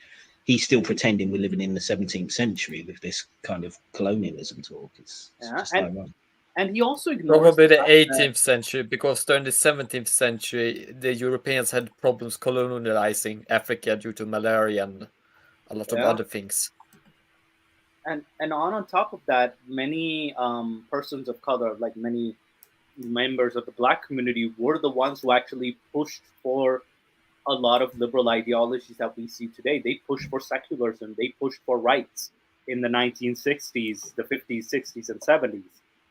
he's still pretending we're living in the 17th century with this kind of colonialism talk. It's just ironic. And he also ignores probably the 18th century, because during the 17th century, the Europeans had problems colonizing Africa due to malaria and a lot of other things. And on top of that, many persons of color, like many members of the Black community, were the ones who actually pushed for a lot of liberal ideologies that we see today. They pushed for secularism. They pushed for rights in the 1960s, the 50s, 60s, and 70s.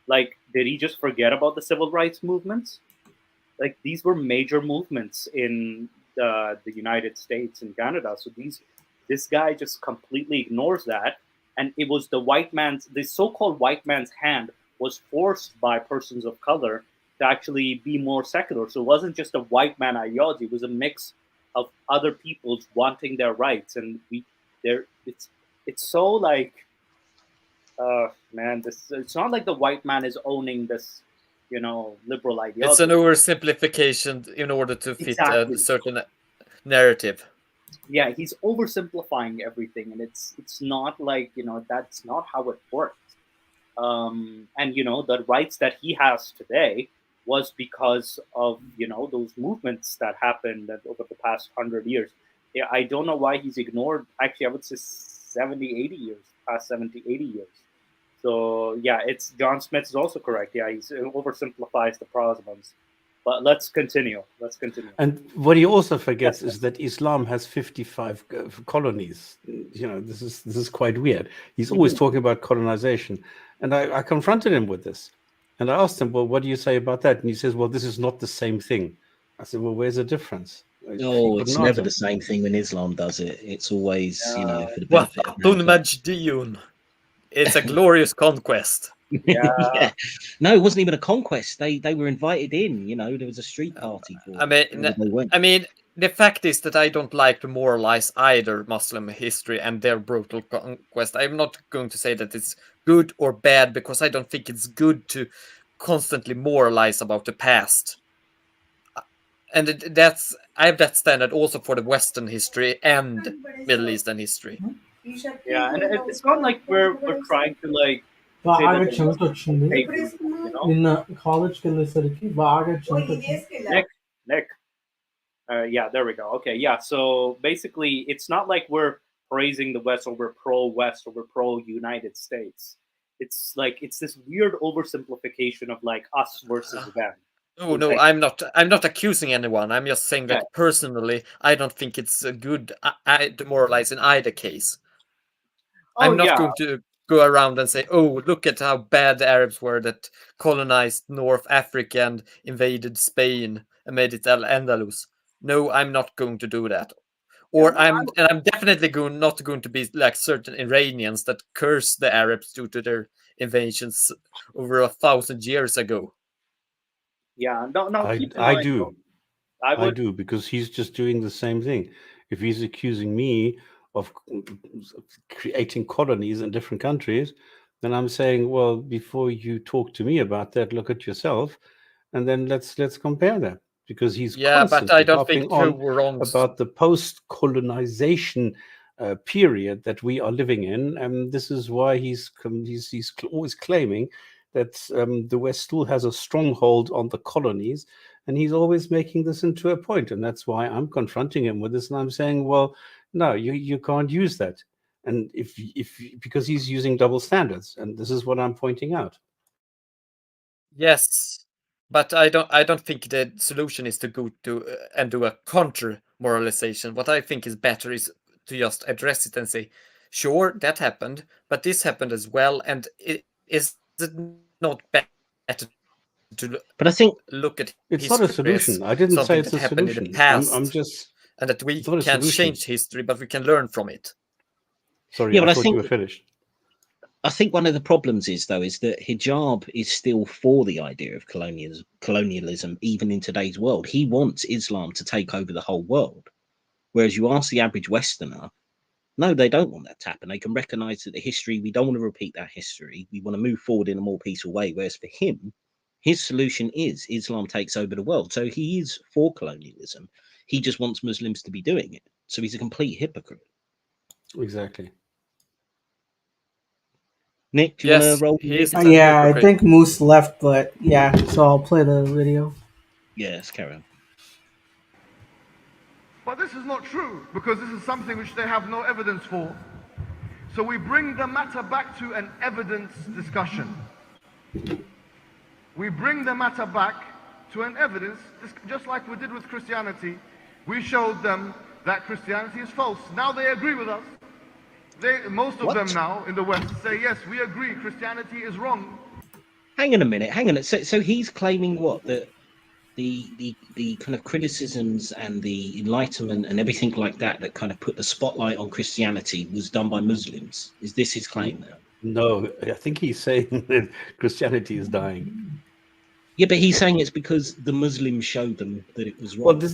Like, did he just forget about the civil rights movements? Like, these were major movements in the United States and Canada. So this guy just completely ignores that. And it was the so-called white man's hand was forced by persons of color to actually be more secular. So it wasn't just a white man ideology. It was a mix of other people's wanting their rights. And it's so like, man, it's not like the white man is owning this, liberal ideology. It's an oversimplification in order to fit a certain narrative. Yeah, he's oversimplifying everything, and it's not like, that's not how it works. And the rights that he has today was because of those movements that happened over the past 100 years. Yeah, I don't know why he's ignored. Actually, I would say 70, 80 years. So yeah, it's John Smith is also correct. Yeah, he oversimplifies the problems. But let's continue. And what he also forgets is that Islam has 55 colonies. This is quite weird. He's always talking about colonization. And I confronted him with this. And I asked him, well, what do you say about that? And he says, well, this is not the same thing. I said, well, where's the difference? Oh, it's never the same thing when Islam does it. It's always, for the benefit of it's a glorious conquest. Yeah. No, it wasn't even a conquest. They were invited in. There was a street party for them. I mean, the fact is that I don't like to moralize either Muslim history and their brutal conquest. I'm not going to say that it's good or bad, because I don't think it's good to constantly moralize about the past. And I have that standard also for the Western history and Middle Eastern history. Yeah, and it's not like we're trying to like. Nick. Yeah, there we go. Okay, yeah. So basically, it's not like we're praising the West, or we're pro-West, or we're pro-United States. It's like it's this weird oversimplification of like us versus them. No, I'm not accusing anyone. I'm just saying that personally, I don't think it's good to moralize in either case. I'm not going to go around and say, oh, look at how bad the Arabs were that colonized North Africa and invaded Spain and made it Al-Andalus. No, I'm not going to do that. I'm definitely not going to be like certain Iranians that curse the Arabs due to their invasions over 1,000 years ago. Yeah, no. I do. I do, because he's just doing the same thing. If he's accusing me of creating colonies in different countries, then I'm saying, well, before you talk to me about that, look at yourself, and then let's compare that, because he's but I don't think about the post-colonization period that we are living in, and this is why he's always claiming that the West still has a stronghold on the colonies, and he's always making this into a point, and that's why I'm confronting him with this, and I'm saying, well, no, you can't use that, and because he's using double standards, and this is what I'm pointing out. Yes, but I don't think the solution is to go to and do a counter moralization. What I think is better is to just address it and say, sure, that happened, but this happened as well, and is it not better to? But I think look at it's not a solution. I didn't say it's a solution. I'm just. And that we can't change history, but we can learn from it. Sorry, I thought you were finished. I think one of the problems is that Hijab is still for the idea of colonialism, even in today's world. He wants Islam to take over the whole world. Whereas you ask the average Westerner, No, they don't want that to happen. They can recognize that the history, we don't want to repeat that history. We want to move forward in a more peaceful way. Whereas for him, his solution is Islam takes over the world. So he is for colonialism. He just wants Muslims to be doing it. So he's a complete hypocrite. Exactly. Nick, do you want to roll? Yeah, I think Moose left, but yeah, so I'll play the video. Yes, carry on. But this is not true, because this is something which they have no evidence for. So we bring the matter back to an evidence discussion. We bring the matter back to an evidence, just like we did with Christianity. We showed them that Christianity is false. Now they agree with us. Most of them now in the West say, yes, we agree, Christianity is wrong. Hang on a minute. So he's claiming what? That the kind of criticisms and the Enlightenment and everything like that kind of put the spotlight on Christianity was done by Muslims. Is this his claim now? No, I think he's saying that Christianity is dying. Yeah, but he's saying it's because the Muslims showed them that it was wrong. Well,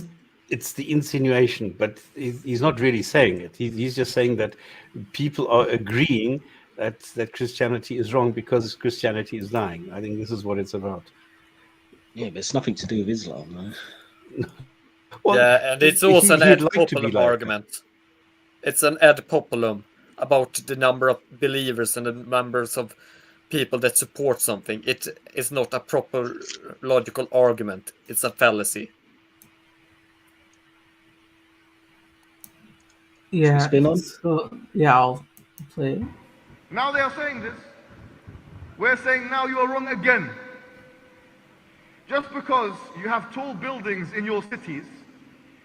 it's the insinuation, but he's not really saying it. He's just saying that people are agreeing that Christianity is wrong because Christianity is dying. I think this is what it's about. Yeah, but it's nothing to do with Islam, no. Well, yeah, and it's also an ad populum argument. It's an ad populum about the number of believers and the numbers of people that support something. It is not a proper logical argument. It's a fallacy. Yeah. Spin on? So, yeah, I'll play it. Now they are saying this. We're saying now you are wrong again. Just because you have tall buildings in your cities,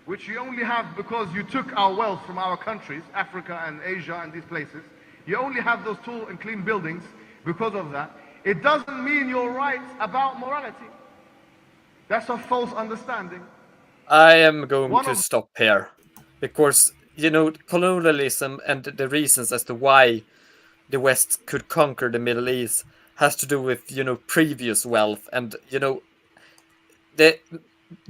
which you only have because you took our wealth from our countries, Africa and Asia and these places, you only have those tall and clean buildings because of that. It doesn't mean you're right about morality. That's a false understanding. I am going to stop here because, you know, colonialism and the reasons as to why the West could conquer the Middle East has to do with, you know, previous wealth and, you know,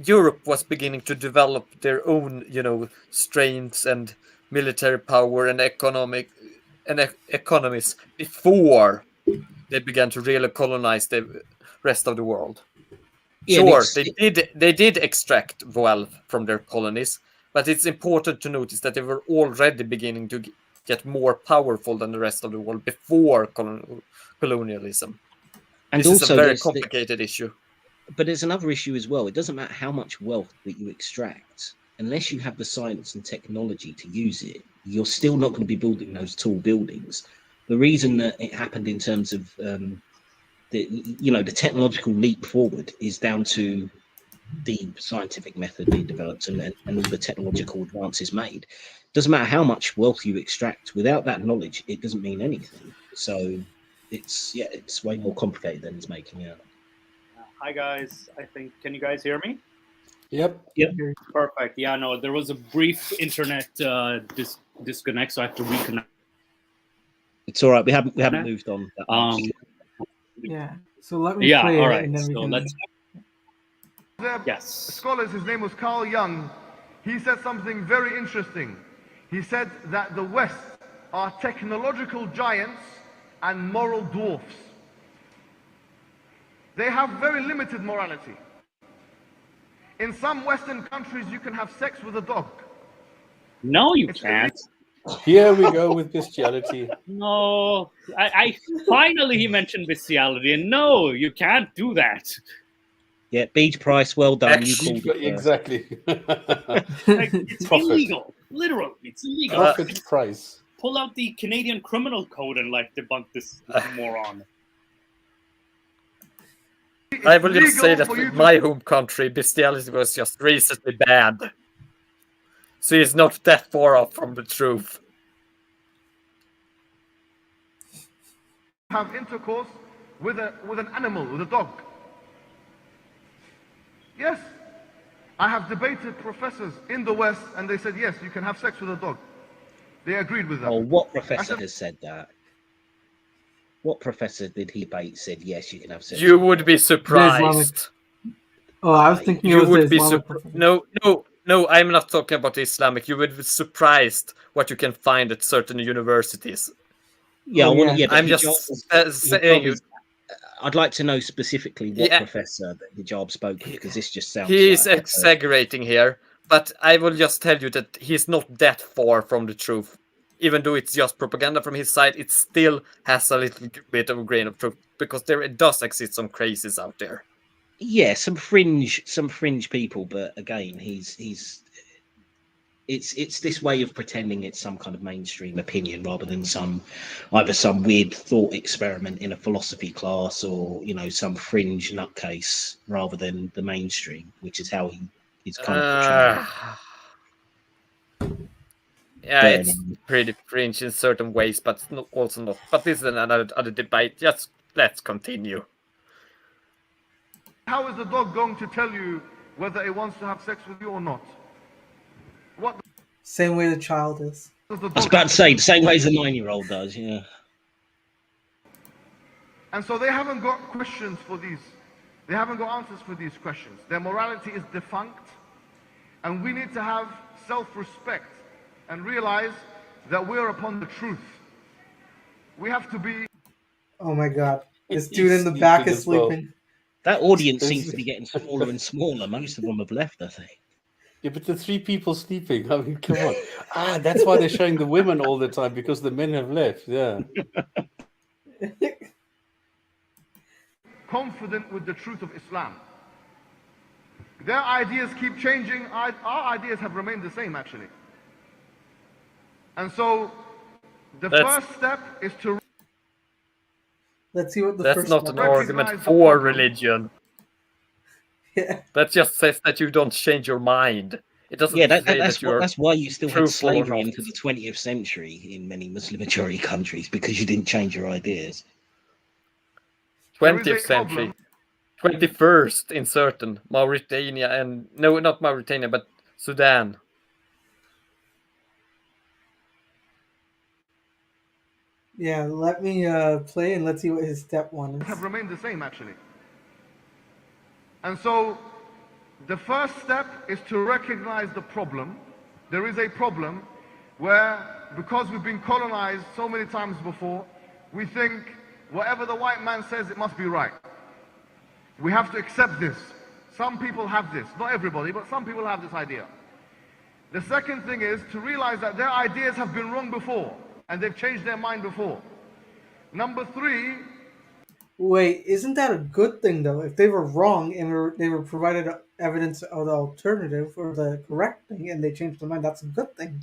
Europe was beginning to develop their own, you know, strengths and military power and economies before they began to really colonize the rest of the world. Yeah, sure, they did extract wealth from their colonies, but it's important to notice that they were already beginning to get more powerful than the rest of the world before colonialism. And this also, is a very complicated issue. But there's another issue as well. It doesn't matter how much wealth that you extract, unless you have the science and technology to use it, you're still not going to be building those tall buildings. The reason that it happened in terms of the technological leap forward is down to the scientific method being developed and all the technological advances made. Doesn't matter how much wealth you extract, without that knowledge, it doesn't mean anything. So it's way more complicated than it's making out. Hi guys, can you guys hear me? Yep. Perfect. Yeah, no, there was a brief internet disconnect, so I have to reconnect. It's all right. We haven't moved on. That much. Yeah. So let me play all it right. and then we can... Yes. Scholars, his name was Carl Jung. He said something very interesting. He said that the West are technological giants and moral dwarfs. They have very limited morality. In some Western countries, you can have sex with a dog. No, you can't. Here we go with bestiality. No, I finally he mentioned bestiality, and no, you can't do that. Yeah, Beach Price, well done. You called it exactly. It's illegal. Literally, it's illegal. Profit price. Pull out the Canadian Criminal Code and debunk this moron. I will just say that in my home country, bestiality was just recently banned. So it's not that far off from the truth. Have intercourse with an animal, with a dog. Yes. I have debated professors in the West, and they said, yes, you can have sex with a dog. They agreed with that. Oh, what professor has said that? What professor did he debate said, yes, you can have sex? You would be surprised. Oh, I was thinking you it was would the be Islamic No, I'm not talking about the Islamic. You would be surprised what you can find at certain universities. Yeah, Oh, I want. yeah. Yeah, but I'm hijab just is- saying you. I'd like to know specifically what Yeah. professor that hijab spoke with, because this just sounds. He is like exaggerating here, but I will just tell you that he's not that far from the truth. Even though it's just propaganda from his side, it still has a little bit of a grain of truth, because there does exist some crazies out there. Yeah, some fringe people, but again, it's this way of pretending it's some kind of mainstream opinion rather than either some weird thought experiment in a philosophy class, or some fringe nutcase, rather than the mainstream, which is how he's kind of portraying. Yeah, But, it's pretty fringe in certain ways, but also not. But this is another debate. Just let's continue. How is the dog going to tell you whether it wants to have sex with you or not? What Same way the child is. does the I was dog about to say the same way as a 9-year-old does. Yeah. And so they haven't got questions for these. They haven't got answers for these questions. Their morality is defunct. And we need to have self-respect and realize that we're upon the truth. We have to be... Oh my god. This He's dude in the back sleeping is as well. sleeping. That audience seems to be getting smaller and smaller. Most of them have left, I think. Yeah, but the 3 people sleeping. I mean, come on. That's why they're showing the women all the time, because the men have left. Yeah. confident with the truth of Islam. Their ideas keep changing. Our ideas have remained the same, actually. And so the first step is to... Let's see what the That's first not one an is. argument for religion. Yeah. That just says that you don't change your mind. It doesn't Yeah, say that's that you're that's why you still had truthful or slavery not. into the 20th century in many Muslim-majority countries, because you didn't change your ideas. 20th century. 21st in certain Mauritania and no, not Mauritania, but Sudan. Yeah, let me play and let's see what his step one is. have remained the same, actually. And so the first step is to recognize the problem. There is a problem where, because we've been colonized so many times before, we think whatever the white man says, it must be right. We have to accept this. Some people have this. Not everybody, but some people have this idea. The second thing is to realize that their ideas have been wrong before, and they've changed their mind before. Number three... Wait, isn't that a good thing, though? If they were wrong and they were provided evidence of the alternative or the correct thing and they changed their mind, that's a good thing.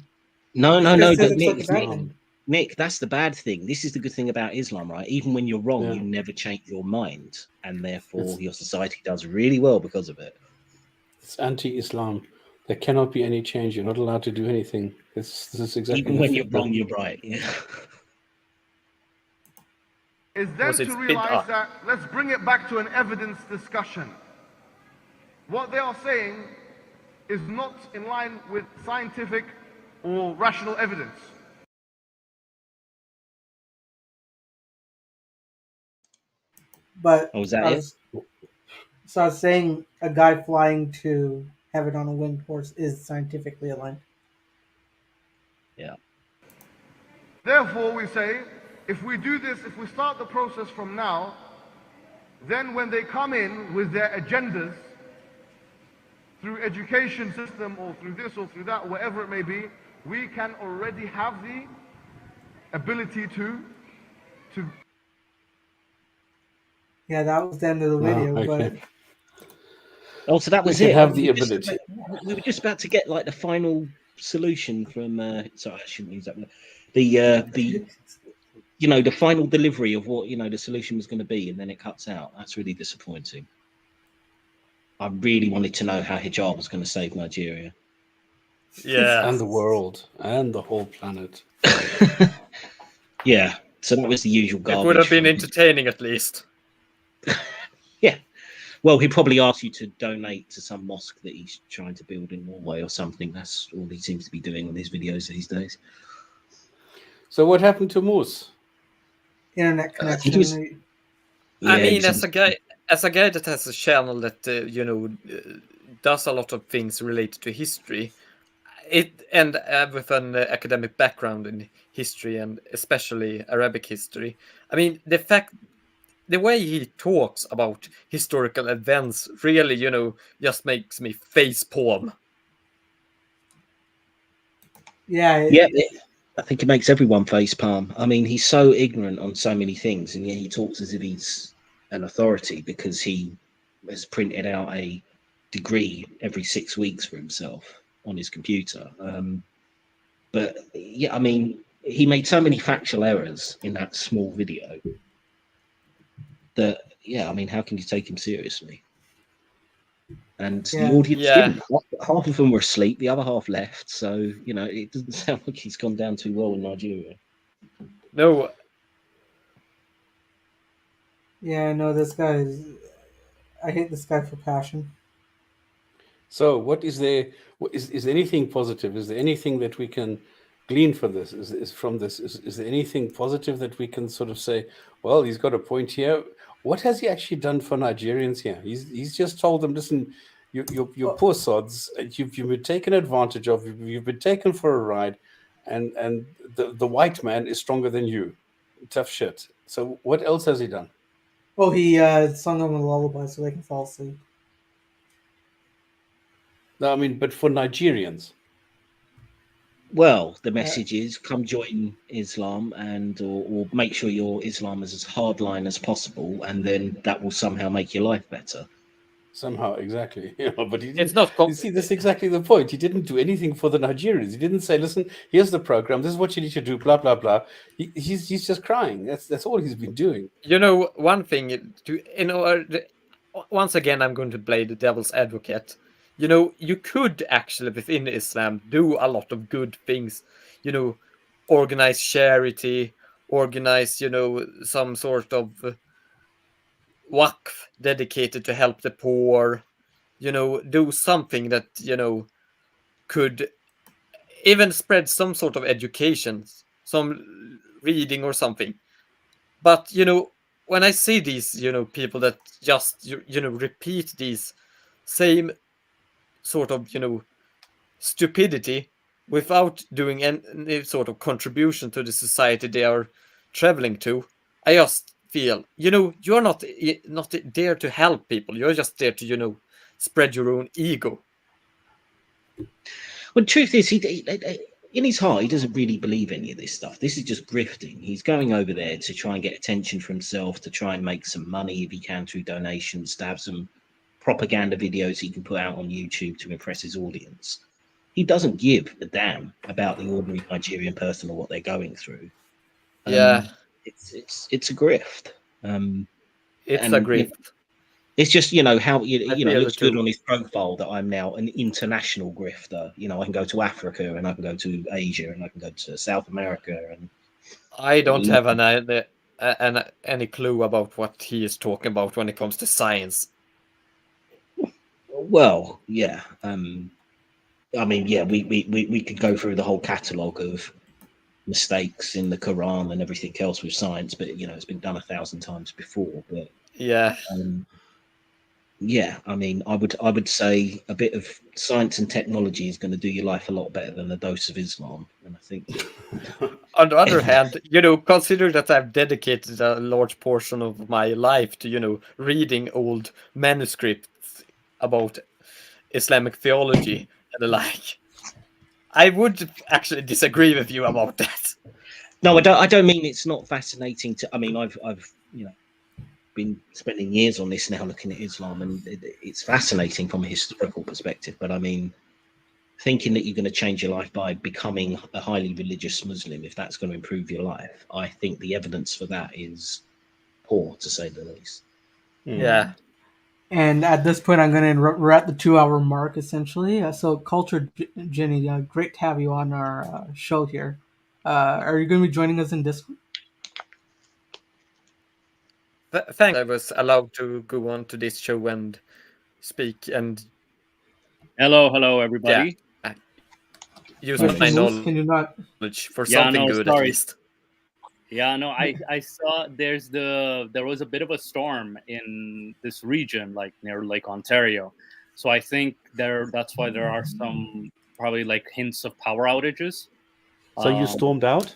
No, This but isn't such a bad thing. Nick, that's the bad thing. This is the good thing about Islam, right? Even when you're wrong, Yeah. you never change your mind, and therefore your society does really well because of it. It's anti-Islam. There cannot be any change. You're not allowed to do anything. This is exactly Even the when thing. you're wrong, you're right. Yeah. is then Was it to spit realize up? that, let's bring it back to an evidence discussion. What they are saying is not in line with scientific or rational evidence. But Oh, was that I it? was, so I was saying a guy flying to heaven on a winged horse is scientifically aligned. Yeah. Therefore, we say, if we do this, if we start the process from now, then when they come in with their agendas, through education system or through this or through that, whatever it may be, we can already have the ability to Yeah, that was the end of the video. okay. Oh, so that was We it. can have the We were just ability. we were just about to get like the final solution from. Sorry, I shouldn't use that word. The the final delivery of what the solution was going to be, and then it cuts out. That's really disappointing. I really wanted to know how hijab was going to save Nigeria. Yeah. And the world and the whole planet. Yeah, so that was the usual garbage. It would have been from- entertaining at least. Yeah. Well, he probably asked you to donate to some mosque that he's trying to build in Norway or something. That's all he seems to be doing on his videos these days. So what happened to Moose? Internet I think connection. it was- I Yeah, mean, he was- as a guy that has a channel that does a lot of things related to history, with an academic background in history and especially Arabic history, I mean, the way he talks about historical events really, just makes me face palm. Yeah. Yeah, I think it makes everyone face palm. I mean, he's so ignorant on so many things, and yet he talks as if he's an authority because he has printed out a degree every 6 weeks for himself on his computer. But yeah, I mean, he made so many factual errors in that small video that, yeah, I mean, how can you take him seriously? And the audience didn't. Half of them were asleep, the other half left. So, it doesn't sound like he's gone down too well in Nigeria. No. Yeah, no, this guy is. I hate this guy for passion. So, what is there? Is there anything positive? Is there anything that we can glean for this? Is there anything positive that we can sort of say? Well, he's got a point here. What has he actually done for Nigerians here? He's just told them, listen, you're poor sods. You've been taken advantage of. You've been taken for a ride, and the white man is stronger than you. Tough shit. So, what else has he done? Oh, he sung them a lullaby so they can fall asleep. No, I mean, but for Nigerians. Well, the message is come join Islam or make sure your Islam is as hardline as possible, and then that will somehow make your life better. Somehow, exactly. But it's not. You see, that's exactly the point. He didn't do anything for the Nigerians. He didn't say, "Listen, here's the program. This is what you need to do." Blah blah blah. He's just crying. That's all he's been doing. One thing once again, I'm going to play the devil's advocate. You could actually within Islam do a lot of good things. Organize charity, organize some sort of waqf dedicated to help the poor, do something that could even spread some sort of education, some reading or something. But when I see these people that just repeat these same sort of stupidity without doing any sort of contribution to the society they are traveling to, I just feel you're not there to help people. You're just there to spread your own ego. Well, the truth is, he in his heart, he doesn't really believe any of this stuff. This is just grifting. He's going over there to try and get attention for himself, to try and make some money if he can through donations, to have some propaganda videos he can put out on YouTube to impress his audience. He doesn't give a damn about the ordinary Nigerian person or what they're going through. It's a grift. It's a grift. It's just how it looks good on his profile that I'm now an international grifter. I can go to Africa and I can go to Asia and I can go to South America, and I don't have any clue about what he is talking about when it comes to science. Well, yeah. I mean, yeah, we could go through the whole catalogue of mistakes in the Quran and everything else with science, but it's been done 1,000 times before. But yeah. Yeah, I mean, I would say a bit of science and technology is going to do your life a lot better than a dose of Islam. And I think, on the other hand, consider that I've dedicated a large portion of my life to reading old manuscripts about Islamic theology and the like. I would actually disagree with you about that. No, I don't mean it's not fascinating. I mean, I've been spending years on this now, looking at Islam, and it's fascinating from a historical perspective. But I mean, thinking that you're going to change your life by becoming a highly religious Muslim, if that's going to improve your life, I think the evidence for that is poor, to say the least. Yeah. And at this point, we're at the 2-hour mark, essentially. So, Culture Jenny, great to have you on our show here. Are you going to be joining us in Discord? Thanks. I was allowed to go on to this show and speak and. Hello, everybody. Yeah. Use my knowledge for something good, at least. Yeah, no, I saw there was a bit of a storm in this region, like near Lake Ontario. So I think that's why there are some probably like hints of power outages. So you stormed out?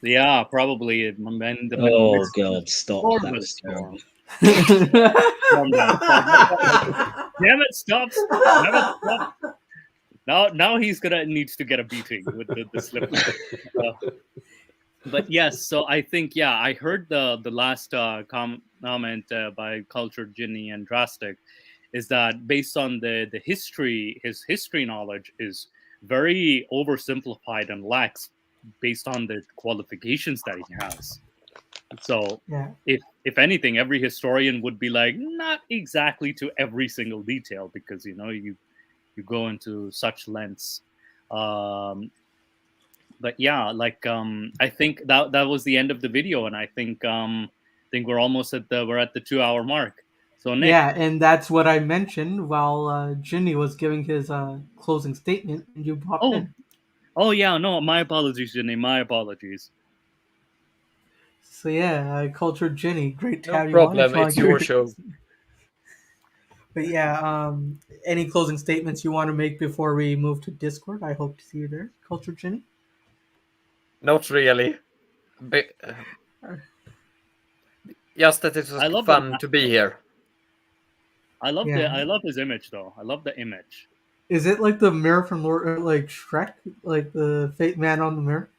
Yeah, probably. Oh God! Stop! That was terrible. Damn it! Stop! Damn it! Stop! Now he's needs to get a beating with the slip. But yes, so I think I heard the last comment by Cultured Ginny and Drastic, is that based on the history, his history knowledge is very oversimplified and lacks based on the qualifications that he has. So if anything, every historian would be like, not exactly to every single detail, because you go into such lengths. But I think that was the end of the video, and I think we're almost at the 2-hour mark. So Nick, and that's what I mentioned while Ginny was giving his closing statement, and you popped in. Oh yeah, no, my apologies, Ginny. My apologies. So Cultured Ginny, great to have you on. No problem, it's your show. But any closing statements you want to make before we move to Discord? I hope to see you there, Cultured Ginny. Not really. Just that it was fun to be here. I love his image though. I love the image. Is it like the mirror from like Shrek, like the fake man on the mirror?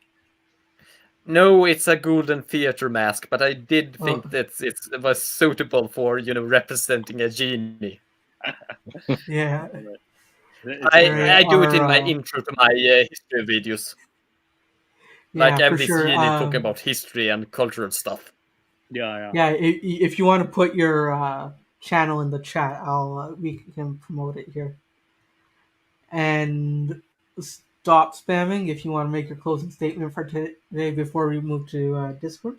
No, it's a golden theater mask, but I did think that it was suitable for representing a genie. Yeah. I do it in my intro to my history videos. Like I'm this genie talking about history and cultural stuff. Yeah. If you want to put your channel in the chat, we can promote it here. And stop spamming if you want to make your closing statement for today before we move to Discord.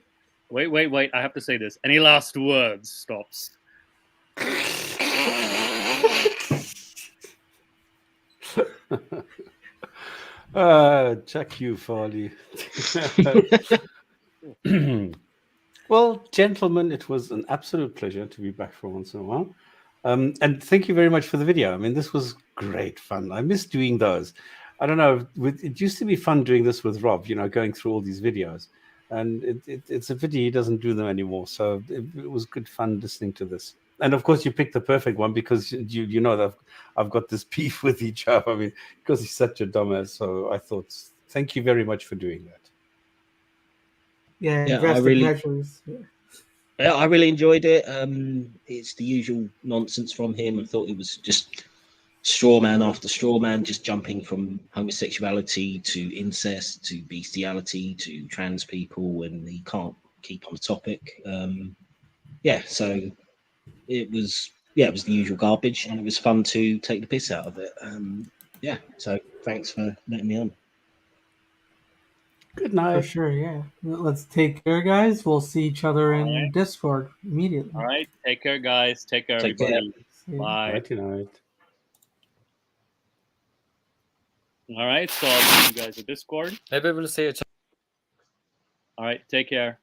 Wait! I have to say this. Any last words? Stops. Check you, Farley. Well, gentlemen, it was an absolute pleasure to be back for once in a while. And thank you very much for the video. I mean, this was great fun. I miss doing those. I don't know. It used to be fun doing this with Rob, going through all these videos. And it's a pity he doesn't do them anymore. So it was good fun listening to this. And of course, you picked the perfect one because you know that I've got this beef with Hijab. I mean, because he's such a dumbass. So I thought, thank you very much for doing that. I really enjoyed it. It's the usual nonsense from him. I thought it was just straw man after straw man, just jumping from homosexuality to incest to bestiality to trans people, and he can't keep on the topic. So it was the usual garbage, and it was fun to take the piss out of it. So thanks for letting me on. Good night. For sure, Let's take care, guys. We'll see each other in Discord immediately. All right. Take care, guys. Take care, everybody. Bye. Night night. All right. So I'll see you guys at Discord. Maybe we'll see you. All right. Take care.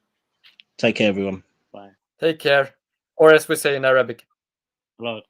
Take care, everyone. Bye. Take care. Or as we say in Arabic. Hello.